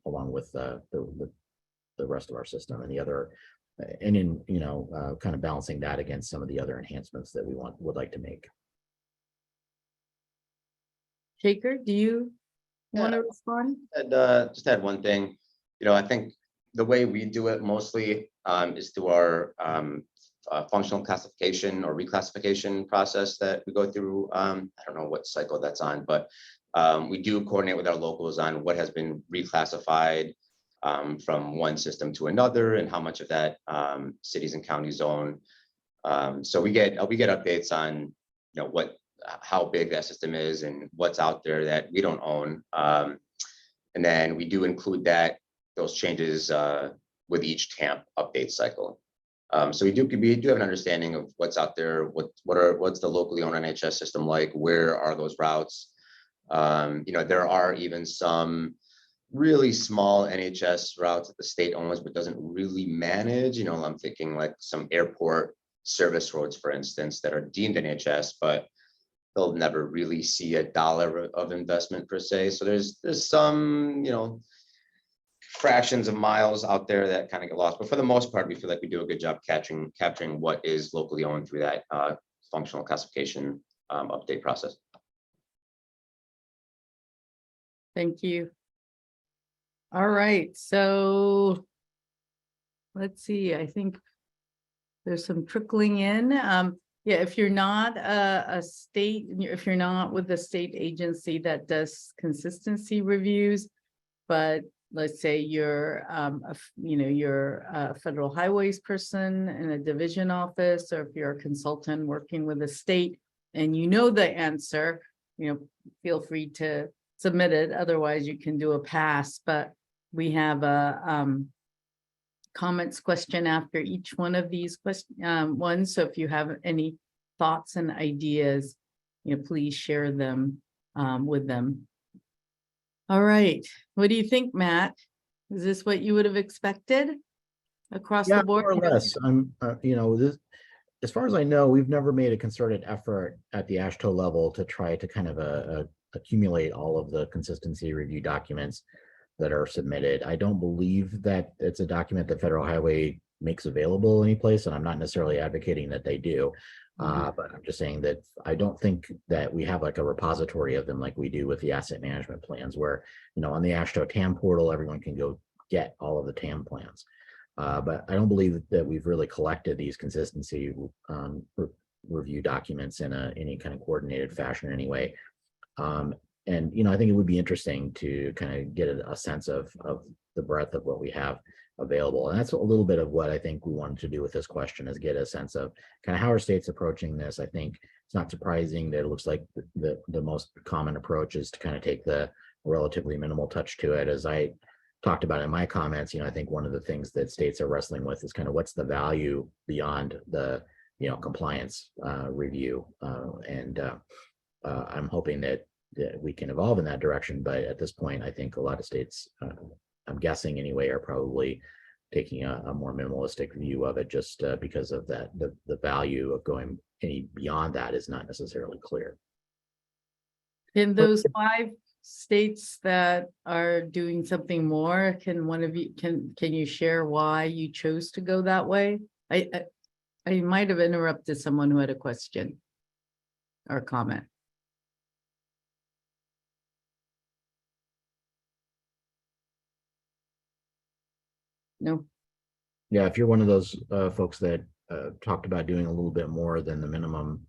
along with the rest of our system and the other, and in kind of balancing that against some of the other enhancements that we would like to make. Shaker, do you want to respond? And just add one thing. I think the way we do it mostly is through our functional classification or reclassification process that we go through. I don't know what cycle that's on, but we do coordinate with our locals on what has been reclassified from one system to another and how much of that cities and counties own. So we get updates on how big that system is and what's out there that we don't own. And then we do include those changes with each TAM update cycle. So we do have an understanding of what's out there, what's the locally owned NHS system like, where are those routes? There are even some really small NHS routes that the state owns but doesn't really manage. I'm thinking like some airport service roads, for instance, that are deemed NHS, but they'll never really see $1 of investment per se. So there's some, fractions of miles out there that kind of get lost. But for the most part, we feel like we do a good job capturing what is locally owned through that functional classification update process. Thank you. All right, so let's see. I think There's some trickling in. Yeah, if you're not a state, if you're not with a state agency that does consistency reviews, but let's say you're, you're a federal highways person in a division office, or if you're a consultant working with the state and you know the answer, feel free to submit it. Otherwise, you can do a pass. But we have a comments question after each one of these ones. So if you have any thoughts and ideas, please share them with them. All right. What do you think, Matt? Is this what you would have expected across the board? More or less. I'm, this, as far as I know, we've never made a concerted effort at the AASHTO level to try to kind of accumulate all of the consistency review documents that are submitted. I don't believe that it's a document that Federal Highway makes available anyplace, and I'm not necessarily advocating that they do. But I'm just saying that I don't think that we have like a repository of them like we do with the asset management plans, where, on the AASHTO TAM portal, everyone can go get all of the TAM plans. But I don't believe that we've really collected these consistency review documents in any kind of coordinated fashion anyway. And I think it would be interesting to kind of get a sense of the breadth of what we have available. And that's a little bit of what I think we wanted to do with this question, is get a sense of kind of how are states approaching this. I think it's not surprising that it looks like the most common approach is to kind of take the relatively minimal touch to it. As I talked about in my comments, I think one of the things that states are wrestling with is kind of what's the value beyond the compliance review. I'm hoping that we can evolve in that direction. But at this point, I think a lot of states, I'm guessing anyway, are probably taking a more minimalistic view of it, just because of that. The value of going any beyond that is not necessarily clear. In those 5 states that are doing something more, can one of you, can you share why you chose to go that way? I might have interrupted someone who had a question or comment. No. Yeah, if you're one of those folks that talked about doing a little bit more than the minimum,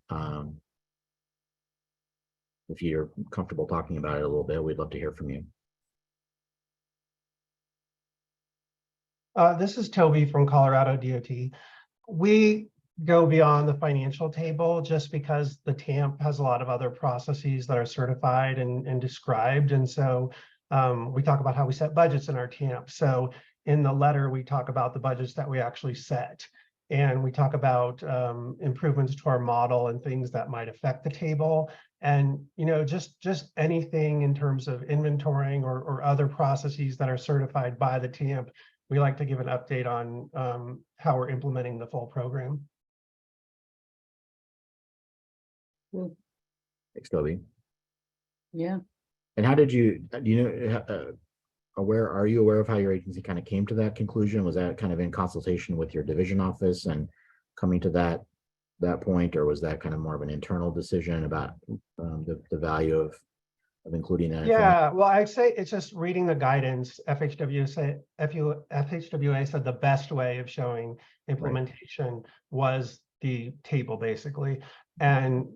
if you're comfortable talking about it a little bit, we'd love to hear from you. This is Toby from Colorado DOT. We go beyond the financial table just because the TAMP has a lot of other processes that are certified and described. And so we talk about how we set budgets in our TAMP. So in the letter, we talk about the budgets that we actually set. And we talk about improvements to our model and things that might affect the table. And, just anything in terms of inventorying or other processes that are certified by the TAMP, we like to give an update on how we're implementing the full program. Thanks, Toby. Yeah. And how did you, are you aware of how your agency kind of came to that conclusion? Was that kind of in consultation with your division office and coming to that point, or was that kind of more of an internal decision about the value of including that? Yeah, well, I'd say it's just reading the guidance. FHWA said the best way of showing implementation was the table, basically, and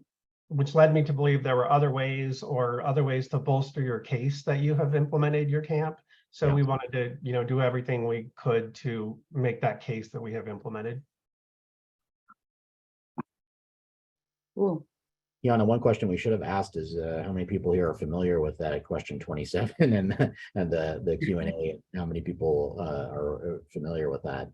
which led me to believe there were other ways to bolster your case that you have implemented your TAMP. So we wanted to, do everything we could to make that case that we have implemented. Cool. Yana, one question we should have asked is how many people here are familiar with that question 27 and the Q&A? How many people are familiar with that?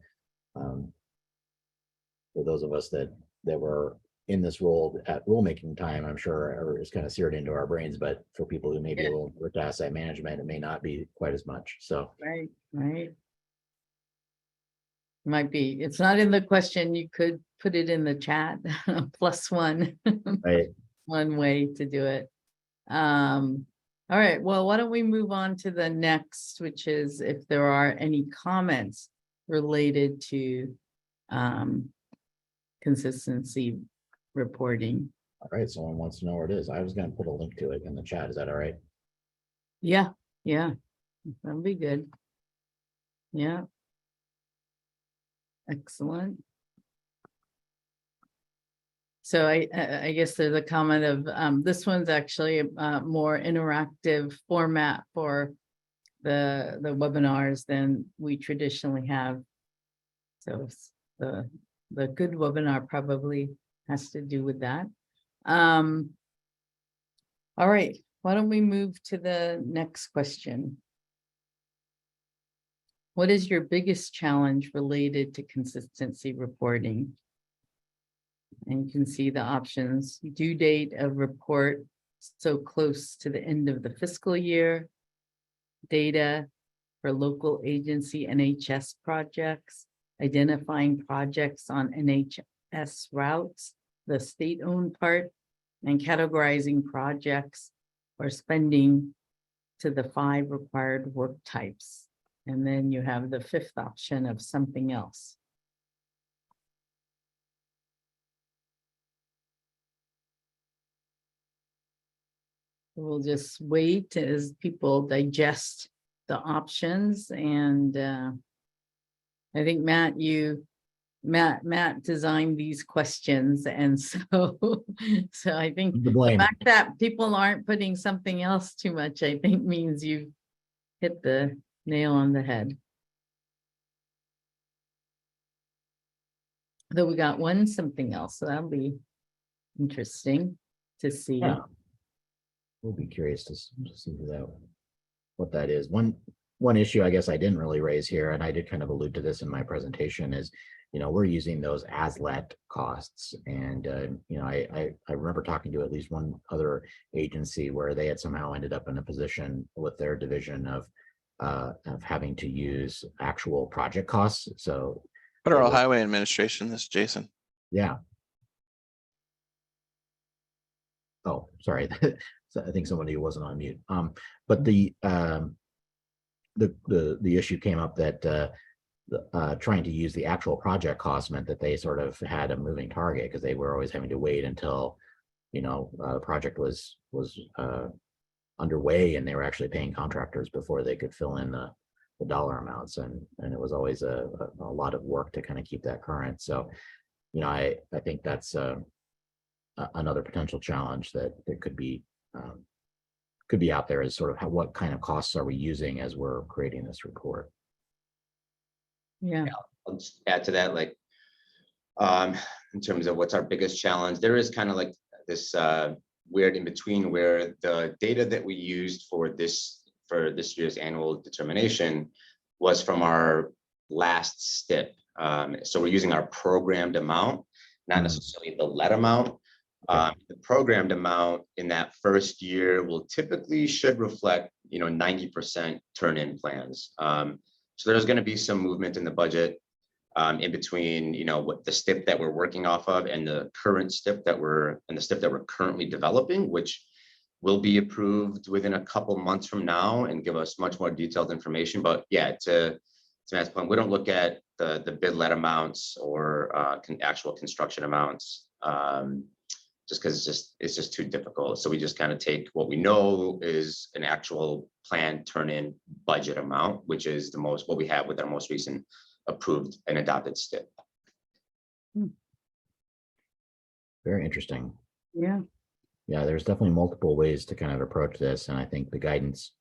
For those of us that were in this role at rulemaking time, I'm sure it's kind of seared into our brains, but for people who may be a little with asset management, it may not be quite as much. So Right. Might be. It's not in the question. You could put it in the chat. +1. right. One way to do it. All right. Well, why don't we move on to the next, which is if there are any comments related to consistency reporting. All right. Someone wants to know where it is. I was going to put a link to it in the chat. Is that all right? Yeah. That'll be good. Yeah. Excellent. So I guess there's a comment of, this one's actually a more interactive format for the webinars than we traditionally have. So the good webinar probably has to do with that. All right, why don't we move to the next question? What is your biggest challenge related to consistency reporting? And you can see the options: due date of report so close to the end of the fiscal year, data for local agency NHS projects, identifying projects on NHS routes, the state-owned part, and categorizing projects or spending to the 5 required work types. And then you have the 5th option of something else. We'll just wait as people digest the options, and I think Matt designed these questions, and so I think The the blame. fact that people aren't putting something else too much, I think, means you hit the nail on the head. Though we got one something else, so that'll be interesting to see. Yeah. We'll be curious to see what that is. One issue I guess I didn't really raise here, and I did kind of allude to this in my presentation, is, we're using those as let costs. And, I remember talking to at least one other agency where they had somehow ended up in a position with their division of having to use actual project costs. So Federal Highway Administration, this is Jason. yeah. Oh, sorry. I think somebody wasn't on mute. But the issue came up that trying to use the actual project cost meant that they sort of had a moving target, because they were always having to wait until the project was underway and they were actually paying contractors before they could fill in the dollar amounts, and it was always a lot of work to kind of keep that current. So I think that's another potential challenge that could be out there, is sort of what kind of costs are we using as we're creating this report. Yeah. I'll just add to that, like, in terms of what's our biggest challenge, there is kind of like this weird in between where the data that we used for this year's annual determination was from our last STIP. So we're using our programmed amount, not necessarily the let amount. The programmed amount in that first year will typically should reflect, 90% turn-in plans. So there's going to be some movement in the budget in between, what the STIP that we're working off of and the current STIP that we're currently developing, which will be approved within a couple months from now and give us much more detailed information. But yeah, to Matt's point, we don't look at the bid let amounts or actual construction amounts. Just because it's just too difficult. So we just kind of take what we know is an actual planned turn-in budget amount, which is what we have with our most recent approved and adopted STIP. Very interesting. Yeah. Yeah, there's definitely multiple ways to kind of approach this, and I think the guidance,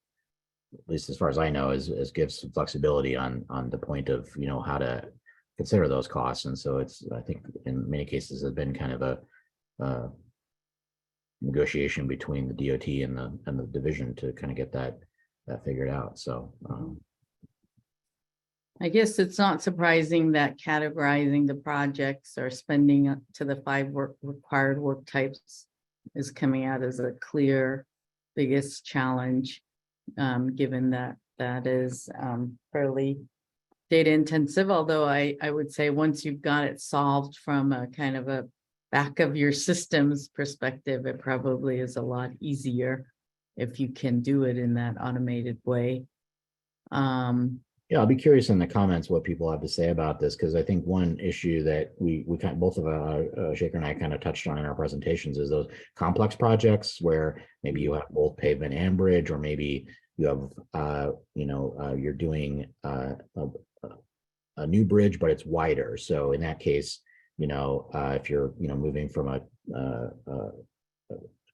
at least as far as I know, is gives some flexibility on the point of how to consider those costs. And so I think in many cases has been kind of a negotiation between the DOT and the division to kind of get that figured out. So I guess it's not surprising that categorizing the projects or spending up to the 5 required work types is coming out as a clear biggest challenge, given that is fairly data intensive. Although I would say once you've got it solved from a kind of a back of your systems perspective, it probably is a lot easier if you can do it in that automated way. yeah, I'll be curious in the comments what people have to say about this, because I think one issue that we kind of, both of Shaker and I kind of touched on in our presentations, is those complex projects where maybe you have both pavement and bridge, or maybe you have you're doing a new bridge but it's wider. So in that case, if you're moving from a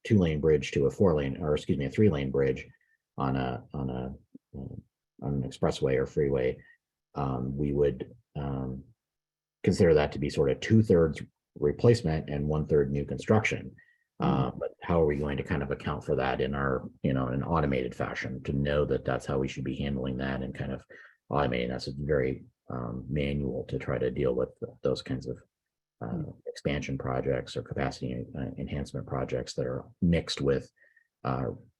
2-lane bridge to a 4-lane, or excuse me, a 3-lane bridge on an expressway or freeway, we would consider that to be sort of 2/3 replacement and 1/3 new construction. But how are we going to kind of account for that in our, in an automated fashion, to know that that's how we should be handling that and kind of automating? That's very manual to try to deal with those kinds of expansion projects or capacity enhancement projects that are mixed with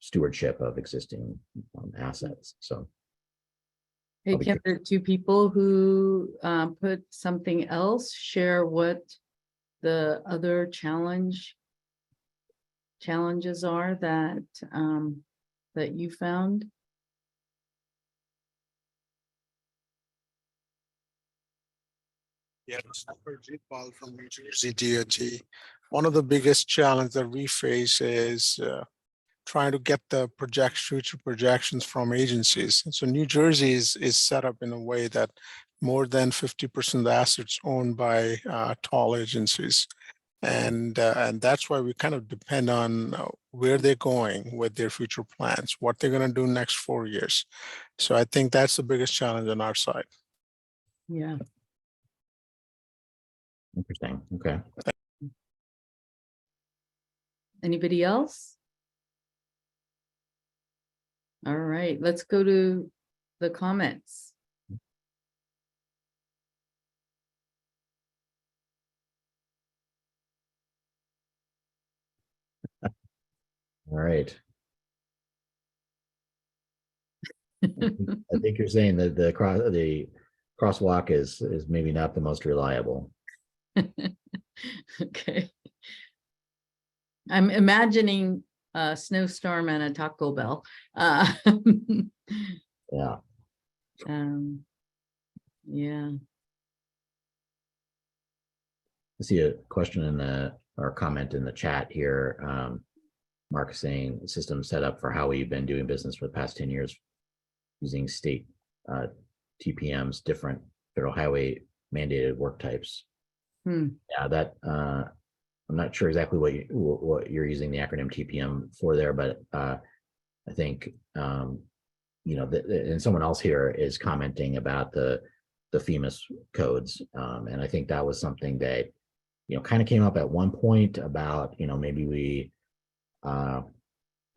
stewardship of existing assets. So Hey, I'll be can the two people who put something else share what the other challenges are that that you found? Yes, Harjit Pal from New Jersey DOT. One of the biggest challenges that we face is trying to get the future projections from agencies. So New Jersey is set up in a way that more than 50% of the assets owned by tall agencies. And that's why we kind of depend on where they're going with their future plans, what they're going to do next 4 years. So I think that's the biggest challenge on our side. Yeah. interesting. Okay. Anybody else? All right, let's go to the comments. All right. I think you're saying that the crosswalk is maybe not the most reliable. Okay. I'm imagining a snowstorm and a Taco Bell. Yeah. Yeah. I see a question or comment in the chat here. Mark is saying system set up for how we've been doing business for the past 10 years using state TPMs, different federal highway mandated work types. Yeah, that I'm not sure exactly what you're using the acronym TPM for there, but I think and someone else here is commenting about the FEMA codes, and I think that was something that kind of came up at one point about maybe we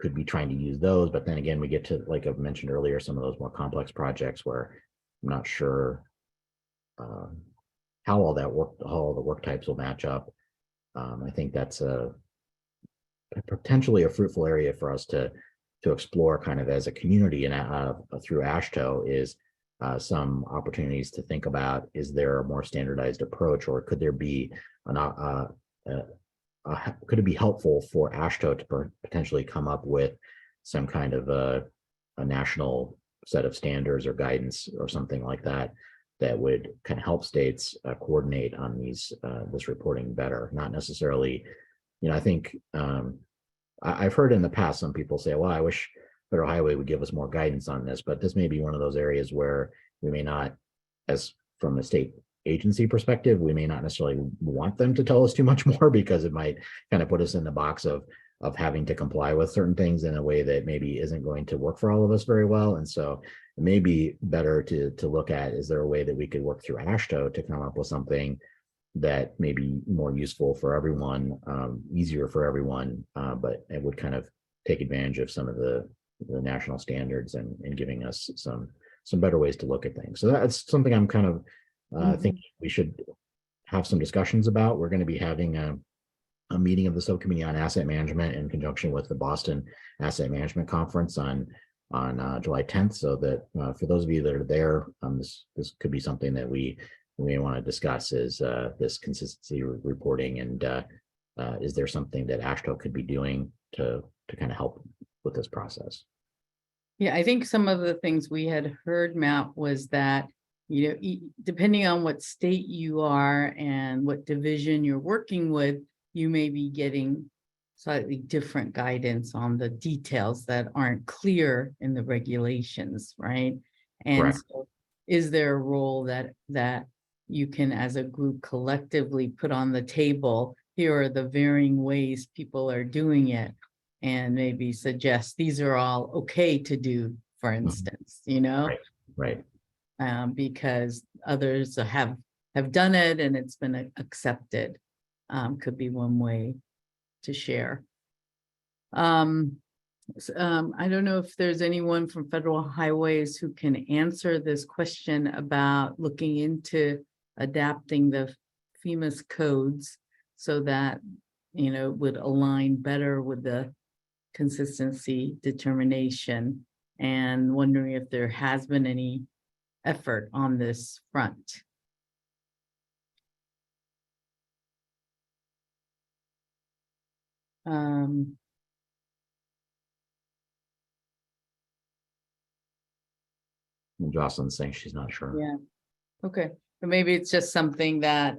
could be trying to use those, but then again we get to, like I've mentioned earlier, some of those more complex projects where I'm not sure how all the work types will match up. I think that's potentially a fruitful area for us to explore kind of as a community, and through AASHTO is some opportunities to think about, is there a more standardized approach, or could there be could it be helpful for AASHTO to potentially come up with some kind of a national set of standards or guidance or something like that that would kind of help states coordinate on this reporting better? Not necessarily, I think I've heard in the past some people say, well, I wish Federal Highway would give us more guidance on this, but this may be one of those areas where we may not, as from a state agency perspective, we may not necessarily want them to tell us too much more, because it might kind of put us in the box of having to comply with certain things in a way that maybe isn't going to work for all of us very well. And so it may be better to look at, is there a way that we could work through AASHTO to come up with something that may be more useful for everyone, easier for everyone, but it would kind of take advantage of some of the national standards and giving us some better ways to look at things. So that's something I'm kind of thinking we should have some discussions about. We're going to be having a meeting of the subcommittee on asset management in conjunction with the Boston Asset Management Conference on July 10th. So that for those of you that are there, this could be something that we may want to discuss, is this consistency reporting, and is there something that AASHTO could be doing to kind of help with this process? Yeah, I think some of the things we had heard, Matt, was that, depending on what state you are and what division you're working with, you may be getting slightly different guidance on the details that aren't clear in the regulations, right? And Correct. so is there a role that you can, as a group, collectively put on the table here are the varying ways people are doing it, and maybe suggest these are all okay to do, for instance, you know? Right. Because others have done it and it's been accepted, could be one way to share. I don't know if there's anyone from Federal Highways who can answer this question about looking into adapting the FEMA's codes so that, you know, would align better with the consistency determination, and wondering if there has been any effort on this front. Jocelyn's saying she's not sure. Yeah, okay, but maybe it's just something that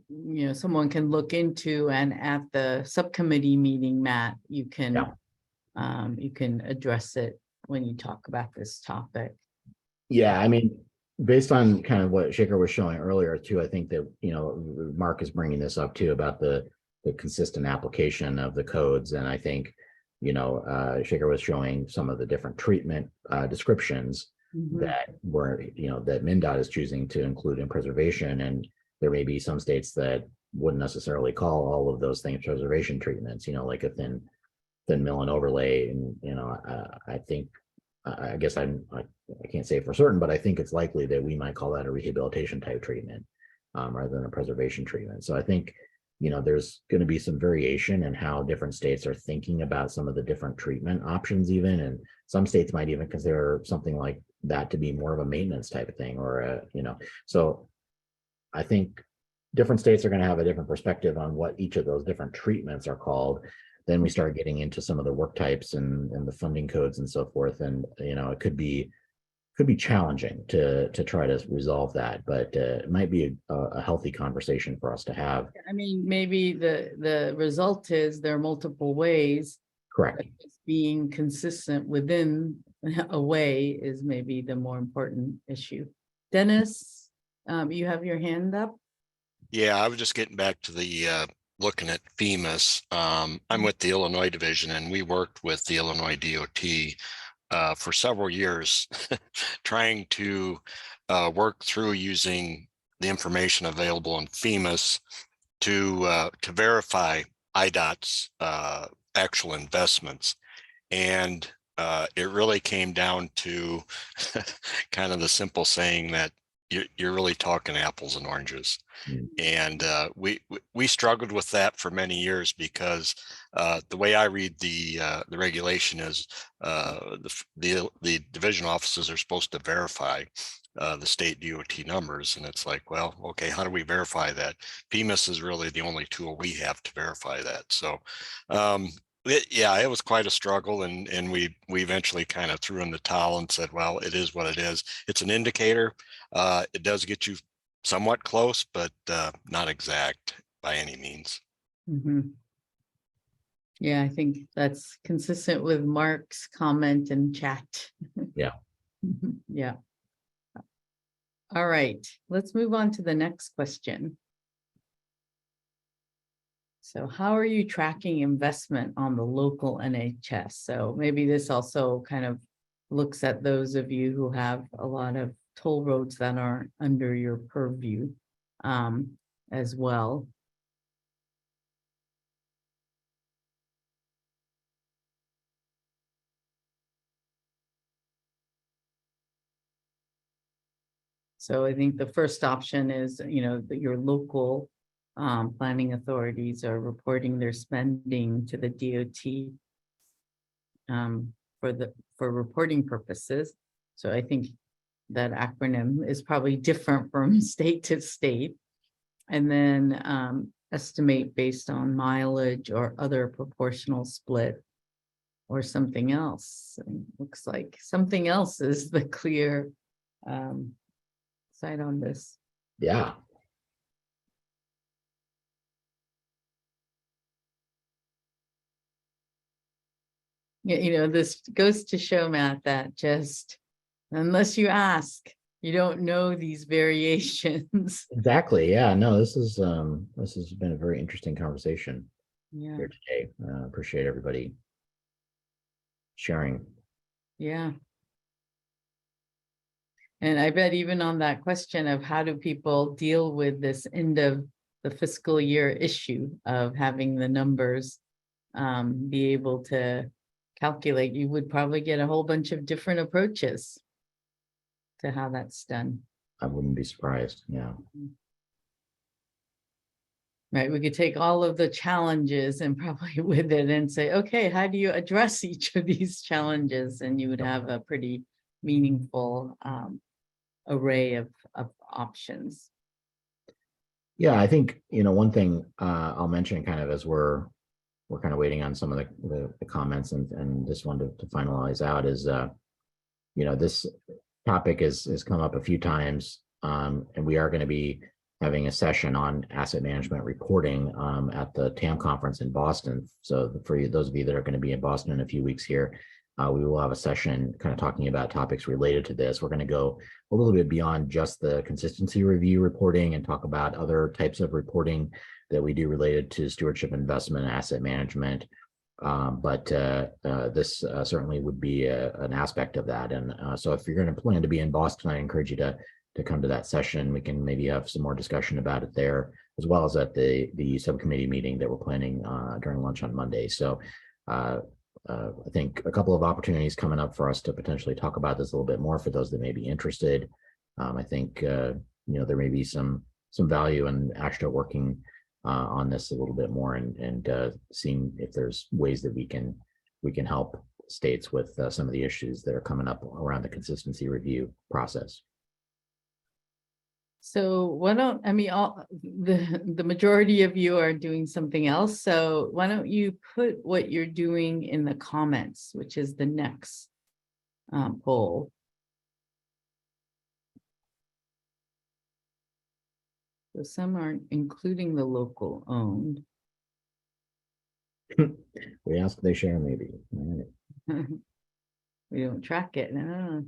you know, someone can look into, and at the subcommittee meeting, Matt, you can address it when you talk about this topic. Yeah, I mean, based on kind of what Shaker was showing earlier too, I think that, you know, Mark is bringing this up too about the consistent application of the codes. And I think, you know, Shaker was showing some of the different treatment descriptions that were, you know, that MnDOT is choosing to include in preservation. And there may be some states that wouldn't necessarily call all of those things preservation treatments, you know, like a thin mill and overlay. And, you know, I think, I guess I can't say for certain, but I think it's likely that we might call that a rehabilitation type treatment rather than a preservation treatment. So I think, you know, there's going to be some variation in how different states are thinking about some of the different treatment options even. And some states might even consider something like that to be more of a maintenance type of thing, or a, you know, so I think different states are going to have a different perspective on what each of those different treatments are called. Then we start getting into some of the work types and the funding codes and so forth. And, you know, it could be challenging to try to resolve that, but it might be a healthy conversation for us to have. I mean, maybe the result is there are multiple ways. Correct. Being consistent within a way is maybe the more important issue. Dennis, you have your hand up. Yeah, I was just getting back to the looking at FEMA's. I'm with the Illinois division, and we worked with the Illinois DOT for several years trying to work through using the information available in FEMA's to verify IDOT's actual investments. And it really came down to kind of the simple saying that you're really talking apples and oranges. And we struggled with that for many years because the way I read the regulation is the division offices are supposed to verify the state DOT numbers, and it's like, well, okay, how do we verify that? PMIS is really the only tool we have to verify that. So it was quite a struggle, and we eventually kind of threw in the towel and said, well, it is what it is. It's an indicator. It does get you somewhat close, but not exact by any means. Yeah, I think that's consistent with Mark's comment in chat. Yeah. Yeah. All right, let's move on to the next question. So how are you tracking investment on the local NHS? So maybe this also kind of looks at those of you who have a lot of toll roads that aren't under your purview as well. So I think the first option is, you know, that your local planning authorities are reporting their spending to the DOT for reporting purposes. So I think that acronym is probably different from state to state. And then estimate based on mileage or other proportional split or something else. And looks like something else is the clear side on this. Yeah. Yeah, you know, this goes to show, Matt, that just unless you ask, You don't know these variations. Exactly. Yeah. No, this has been a very interesting conversation Yeah, here today. Appreciate everybody sharing. yeah. And I bet even on that question of how do people deal with this end of the fiscal year issue of having the numbers be able to calculate, you would probably get a whole bunch of different approaches to how that's done. I wouldn't be surprised. Yeah. Right, we could take all of the challenges and probably with it and say, okay, how do you address each of these challenges? And you would have a pretty meaningful array of options. Yeah, I think, one thing I'll mention kind of as we're kind of waiting on some of the comments and this one to finalize out is, this topic has come up a few times, and we are going to be having a session on asset management reporting at the TAM conference in Boston. So for those of you that are going to be in Boston in a few weeks here, we will have a session kind of talking about topics related to this. We're going to go a little bit beyond just the consistency review reporting and talk about other types of reporting that we do related to stewardship, investment, asset management. But this certainly would be an aspect of that. And so if you're going to plan to be in Boston, I encourage you to come to that session. We can maybe have some more discussion about it there, as well as at the subcommittee meeting that we're planning during lunch on Monday. So I think a couple of opportunities coming up for us to potentially talk about this a little bit more for those that may be interested. I think there may be some value in actually working on this a little bit more and seeing if there's ways that we can help states with some of the issues that are coming up around the consistency review process. So why don't, all the majority of you are doing something else. So why don't you put what you're doing in the comments, which is the next poll. So some aren't including the local owned. We ask, they share, maybe. All right. We don't track it. No.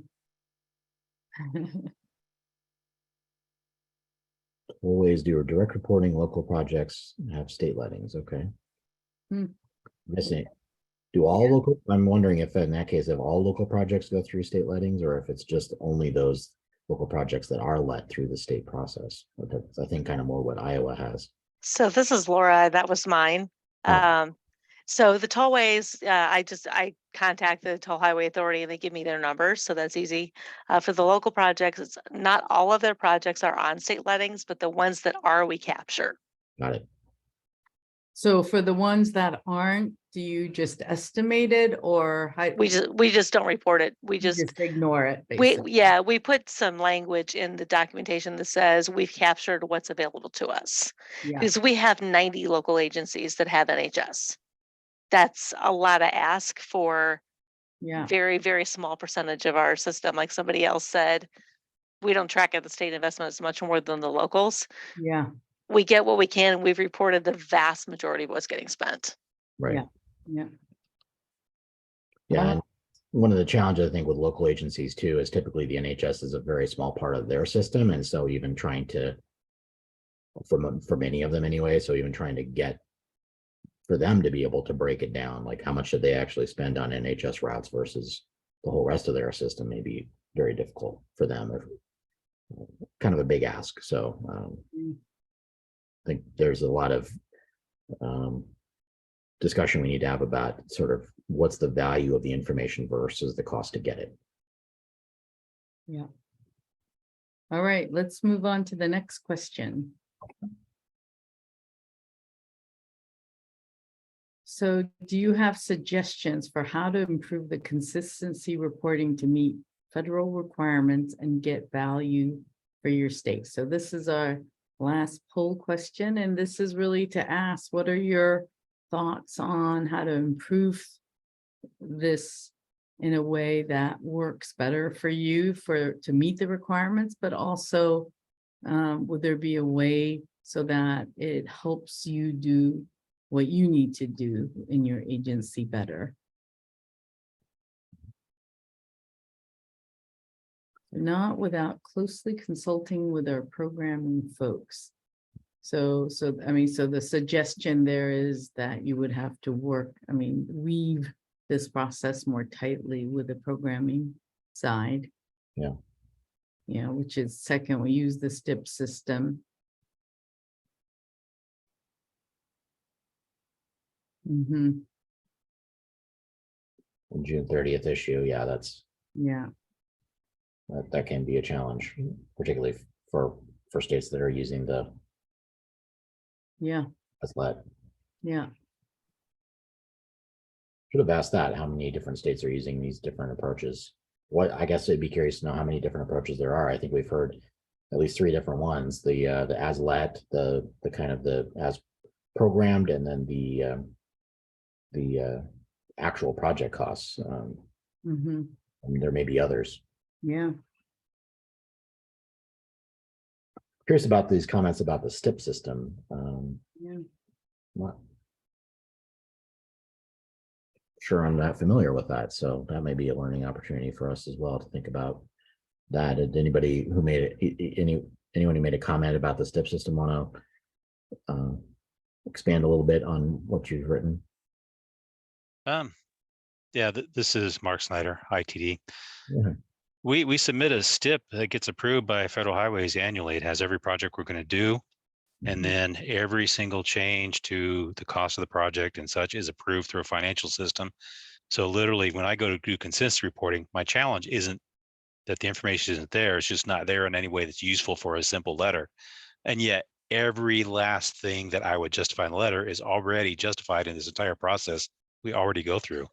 Always do direct reporting, local projects have state lettings. Okay. Missing. Do all local? I'm wondering if in that case, if all local projects go through state lettings, or if it's just only those local projects that are let through the state process. That's, I think, kind of more what Iowa has. So this is Laura. That was mine. Oh. So the tollways, I contacted the Toll Highway Authority and they give me their numbers, so that's easy. For the local projects, it's not all of their projects are on state lettings, but the ones that are, we capture. Got it. So for the ones that aren't, do you just estimate it, or we just don't report it? We just ignore it, basically. We put some language in the documentation that says we've captured what's available to us, because we have 90 local agencies that have NHS. That's a lot to ask for very, very small percentage of our system. Like somebody else said, we don't track at the state investments much more than the locals. Yeah. We get what we can, and we've reported the vast majority of what's getting spent. Right. Yeah. And one of the challenges I think with local agencies too is typically the NHS is a very small part of their system. And so even trying to, for many of them anyway, so even trying to get for them to be able to break it down, like how much should they actually spend on NHS routes versus the whole rest of their system may be very difficult for them, or kind of a big ask. So I think there's a lot of discussion we need to have about sort of what's the value of the information versus the cost to get it. Yeah. All right, let's move on to the next question. So do you have suggestions for how to improve the consistency reporting to meet federal requirements and get value for your state? So this is our last poll question, and this is really to ask, what are your thoughts on how to improve this in a way that works better for you to meet the requirements, but also would there be a way so that it helps you do what you need to do in your agency better? not without closely consulting with our programming folks. So I mean, so the suggestion there is that you would have to work, I mean, weave this process more tightly with the programming side. Yeah. You know, which is second, we use the STIP system. Mm-hmm. The June 30th issue, yeah, Yeah, that can be a challenge, particularly for states that are using the yeah, let. yeah. Should have asked that, how many different states are using these different approaches. What, I guess I'd be curious to know how many different approaches there are. I think we've heard at least 3 different ones: the as let, the kind of the as programmed, and then the actual project costs. Mm-hmm. I mean, there may be others. Yeah. Curious about these comments about the STIP system. Yeah. Not sure I'm not familiar with that, so that may be a learning opportunity for us as well to think about that. Did anybody who made it, anyone who made a comment about the STIP system want to expand a little bit on what you've written? Yeah, this is Mark Snyder, ITD. Yeah. We submit a STIP that gets approved by Federal Highways annually. It has every project we're going to do. And then every single change to the cost of the project and such is approved through a financial system. So literally, when I go to do consistency reporting, my challenge isn't that the information isn't there. It's just not there in any way that's useful for a simple letter. And yet every last thing that I would justify in the letter is already justified in this entire process we already go through.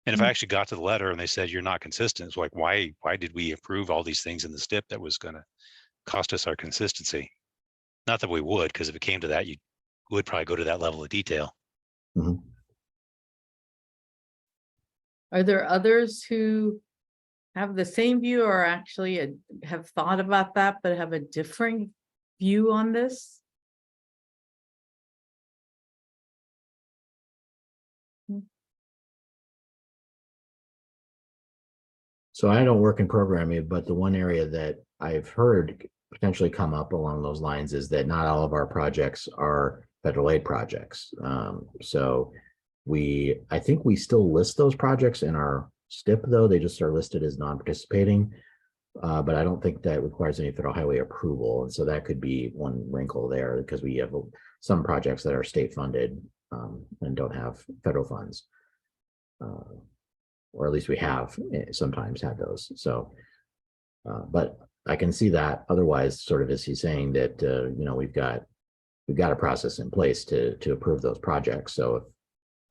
And if I actually got to the letter and they said, you're not consistent, it's like, why did we approve all these things in the STIP that was going to cost us our consistency? Not that we would, because if it came to that, you would probably go to that level of detail. Mm-hmm. Are there others who have the same view or actually have thought about that, but have a different view on this? So I don't work in programming, but the one area that I've heard potentially come up along those lines is that not all of our projects are federal aid projects. So I think we still list those projects in our STIP, though. They just are listed as non-participating. But I don't think that requires any federal highway approval. And so that could be one wrinkle there, because we have some projects that are state funded and don't have federal funds. Or at least we have sometimes had those. So, but I can see that otherwise, sort of as he's saying that, you know, we've got a process in place to approve those projects. So if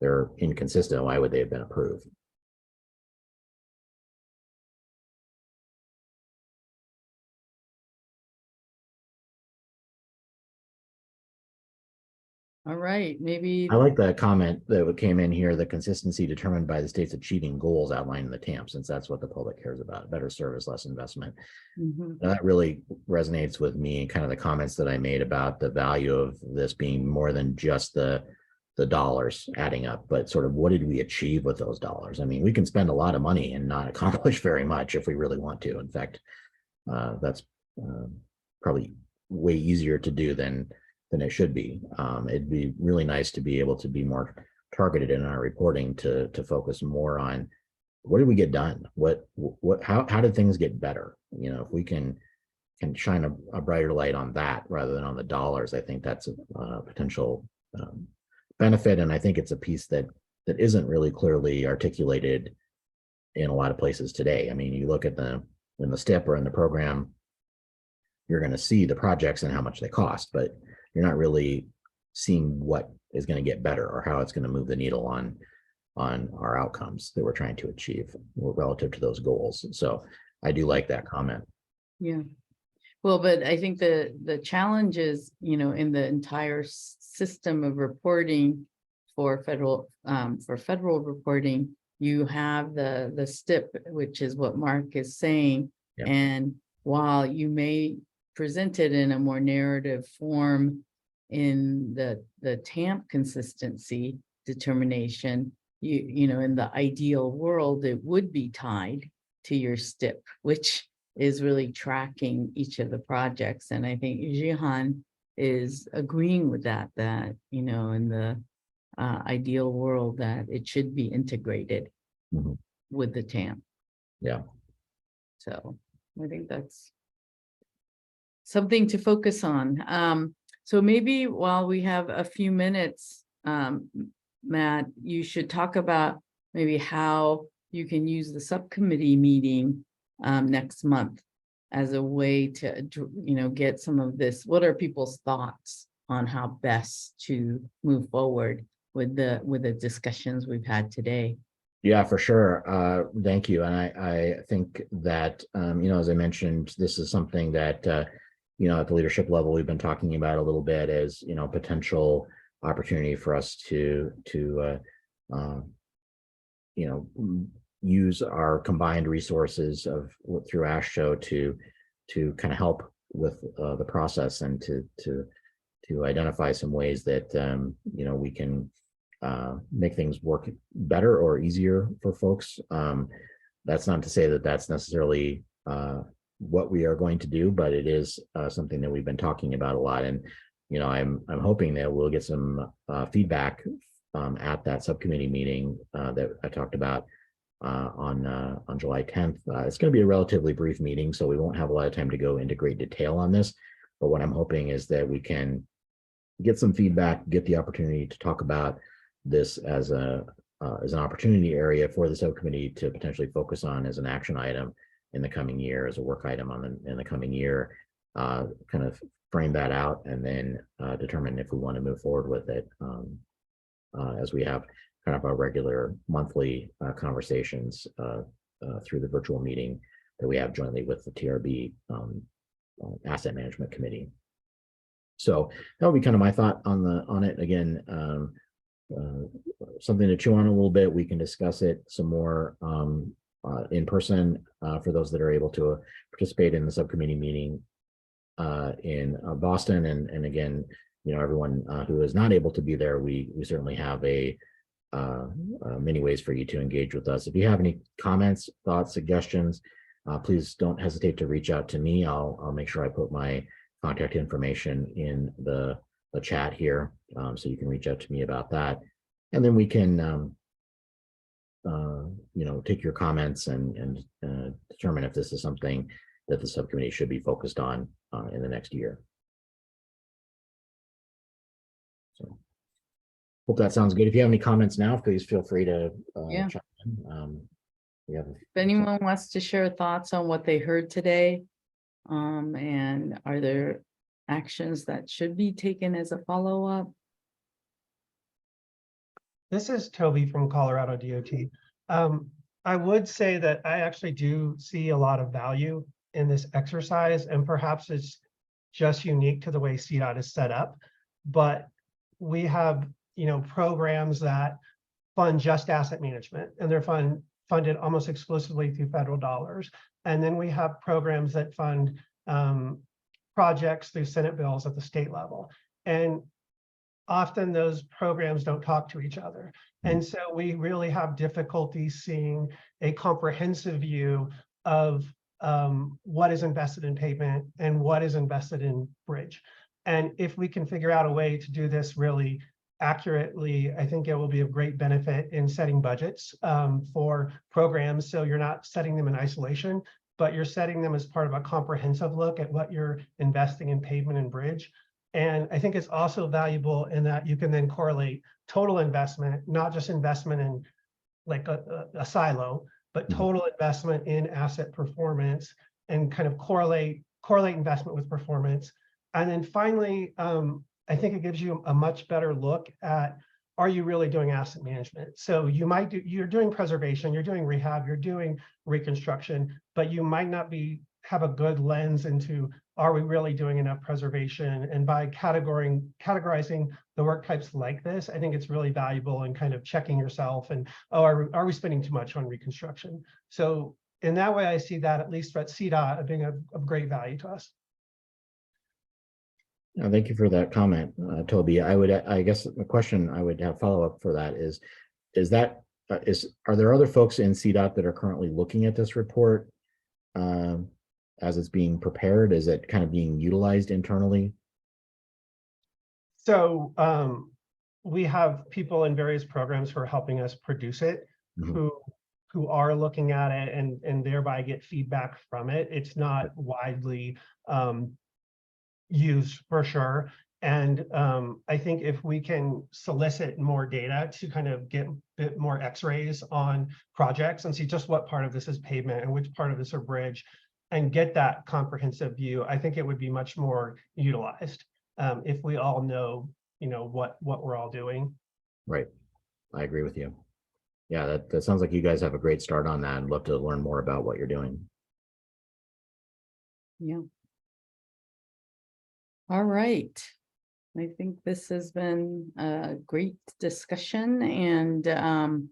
they're inconsistent, why would they have been approved? All right, maybe. I like that comment that came in here: the consistency determined by the state's achieving goals outlined in the TAM, since that's what the public cares about: better service, less investment. That really resonates with me, kind of the comments that I made about the value of this being more than just the dollars adding up, but sort of what did we achieve with those dollars? I mean, we can spend a lot of money and not accomplish very much if we really want to. In fact, that's probably way easier to do than it should be. It'd be really nice to be able to be more targeted in our reporting, to focus more on what did we get done? How did things get better? You know, if we can shine a brighter light on that rather than on the dollars, I think that's a potential benefit. And I think it's a piece that isn't really clearly articulated in a lot of places today. I mean, you look at in the STIP or in the program, you're going to see the projects and how much they cost, but you're not really seeing what is going to get better or how it's going to move the needle on our outcomes that we're trying to achieve relative to those goals. So I do like that comment. Yeah. Well, but I think the challenge is, you know, in the entire system of reporting for federal reporting, you have the STIP, which is what Mark is saying. Yep. And while you may present it in a more narrative form in the TAMP consistency determination, you know, in the ideal world, it would be tied to your STIP, which is really tracking each of the projects. And I think Jihan is agreeing with that, you know, in the ideal world that it should be integrated Mhm. with the TAM. Yeah. So I think that's something to focus on. So maybe while we have a few minutes, Matt, you should talk about maybe how you can use the subcommittee meeting next month as a way to, you know, get some of this. What are people's thoughts on how best to move forward with the discussions we've had today? Yeah, for sure. Thank you. And I think that, you know, as I mentioned, this is something that, you know, at the leadership level, we've been talking about a little bit as, you know, potential opportunity for us to you know, use our combined resources through ASHO to kind of help with the process and to identify some ways that, you know, we can make things work better or easier for folks. That's not to say that that's necessarily what we are going to do, but it is something that we've been talking about a lot. And, you know, I'm hoping that we'll get some feedback at that subcommittee meeting that I talked about on July 10th. It's going to be a relatively brief meeting, so we won't have a lot of time to go into great detail on this. But what I'm hoping is that we can get some feedback, get the opportunity to talk about this as an opportunity area for the subcommittee to potentially focus on as an action item in the coming year, as a work item in the coming year, kind of frame that out and then determine if we want to move forward with it as we have kind of our regular monthly conversations through the virtual meeting that we have jointly with the TRB Asset Management Committee. So that would be kind of my thought on it. Again, something to chew on a little bit. We can discuss it some more in person for those that are able to participate in the subcommittee meeting in Boston. And again, you know, everyone who is not able to be there, we certainly have many ways for you to engage with us. If you have any comments, thoughts, suggestions, please don't hesitate to reach out to me. I'll make sure I put my contact information in the chat here, so you can reach out to me about that. And then we can, you know, take your comments and determine if this is something that the subcommittee should be focused on in the next year. So, hope that sounds good. If you have any comments now, please feel free to Yeah. chime in. If anyone wants to share thoughts on what they heard today, and are there actions that should be taken as a follow-up? This is Toby from Colorado DOT. I would say that I actually do see a lot of value in this exercise, and perhaps it's just unique to the way CDOT is set up. But we have, you know, programs that fund just asset management, and they're funded almost exclusively through federal dollars. And then we have programs that fund projects through Senate bills at the state level. And often those programs don't talk to each other. And so we really have difficulty seeing a comprehensive view of what is invested in pavement and what is invested in bridge. And if we can figure out a way to do this really accurately, I think it will be of great benefit in setting budgets for programs. So you're not setting them in isolation, but you're setting them as part of a comprehensive look at what you're investing in pavement and bridge. And I think it's also valuable in that you can then correlate total investment, not just investment in like a silo, but total investment in asset performance, and kind of correlate investment with performance. And then finally, I think it gives you a much better look at, are you really doing asset management? So you're doing preservation, you're doing rehab, you're doing reconstruction, but you might not have a good lens into, are we really doing enough preservation? And by categorizing the work types like this, I think it's really valuable in kind of checking yourself and, oh, are we spending too much on reconstruction? So in that way, I see that, at least at CDOT, being of great value to us. Thank you for that comment, Toby. I guess the question I would have follow-up for that is that are there other folks in CDOT that are currently looking at this report as it's being prepared? Is it kind of being utilized internally? So we have people in various programs who are helping us produce it, Mhm. who are looking at it and thereby get feedback from it. It's not widely used for sure. And I think if we can solicit more data to kind of get a bit more x-rays on projects and see just what part of this is pavement and which part of this is a bridge and get that comprehensive view, I think it would be much more utilized if we all know, what we're all doing. Right. I agree with you. Yeah, that sounds like you guys have a great start on that and love to learn more about what you're doing. Yeah. All right. I think this has been a great discussion, and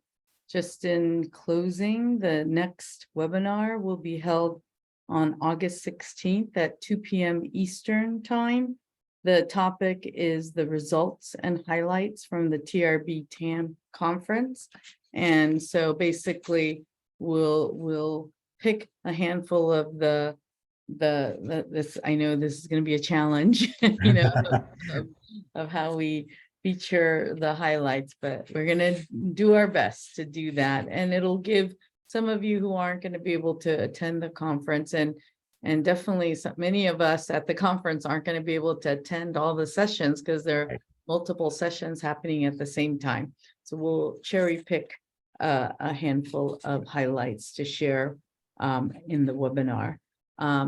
just in closing, the next webinar will be held on August 16th at 2 p.m. Eastern Time. The topic is the results and highlights from the TRB TAM conference. And so basically we'll pick a handful of this, I know this is going to be a challenge, of how we feature the highlights, but we're going to do our best to do that. And it'll give some of you who aren't going to be able to attend the conference, and definitely many of us at the conference aren't going to be able to attend all the sessions because there are multiple sessions happening at the same time. So we'll cherry pick a handful of highlights to share in the webinar.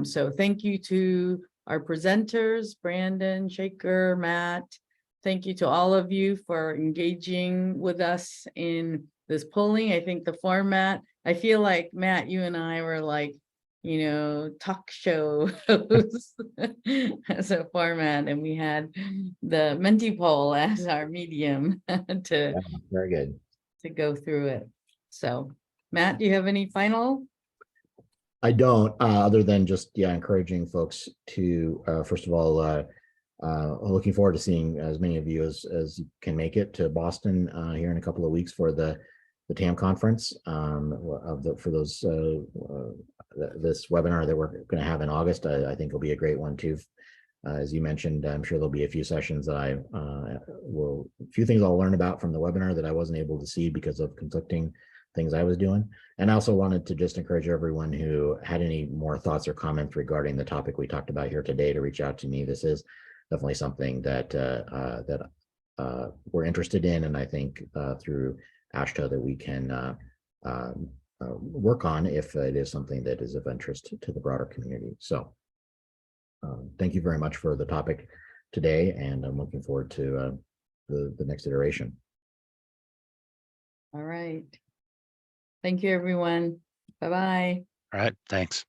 So thank you to our presenters, Brandon, Shaker, Matt. Thank you to all of you for engaging with us in this polling. I think the format, I feel like Matt, you and I were like, talk show hosts as a format, and we had the Menti poll as our medium to Very good. to go through it. So Matt, do you have any final? I don't, other than just, encouraging folks to, first of all, looking forward to seeing as many of you as can make it to Boston here in a couple of weeks for the TAM conference, for those this webinar that we're going to have in August. I think will be a great one too. As you mentioned, I'm sure there'll be a few sessions that a few things I'll learn about from the webinar that I wasn't able to see because of conflicting things I was doing. And I also wanted to just encourage everyone who had any more thoughts or comments regarding the topic we talked about here today to reach out to me. This is definitely something that we're interested in, and I think through AASHTO that we can work on if it is something that is of interest to the broader community. So thank you very much for the topic today, and I'm looking forward to the next iteration. All right. Thank you, everyone. Bye-bye. All right, thanks.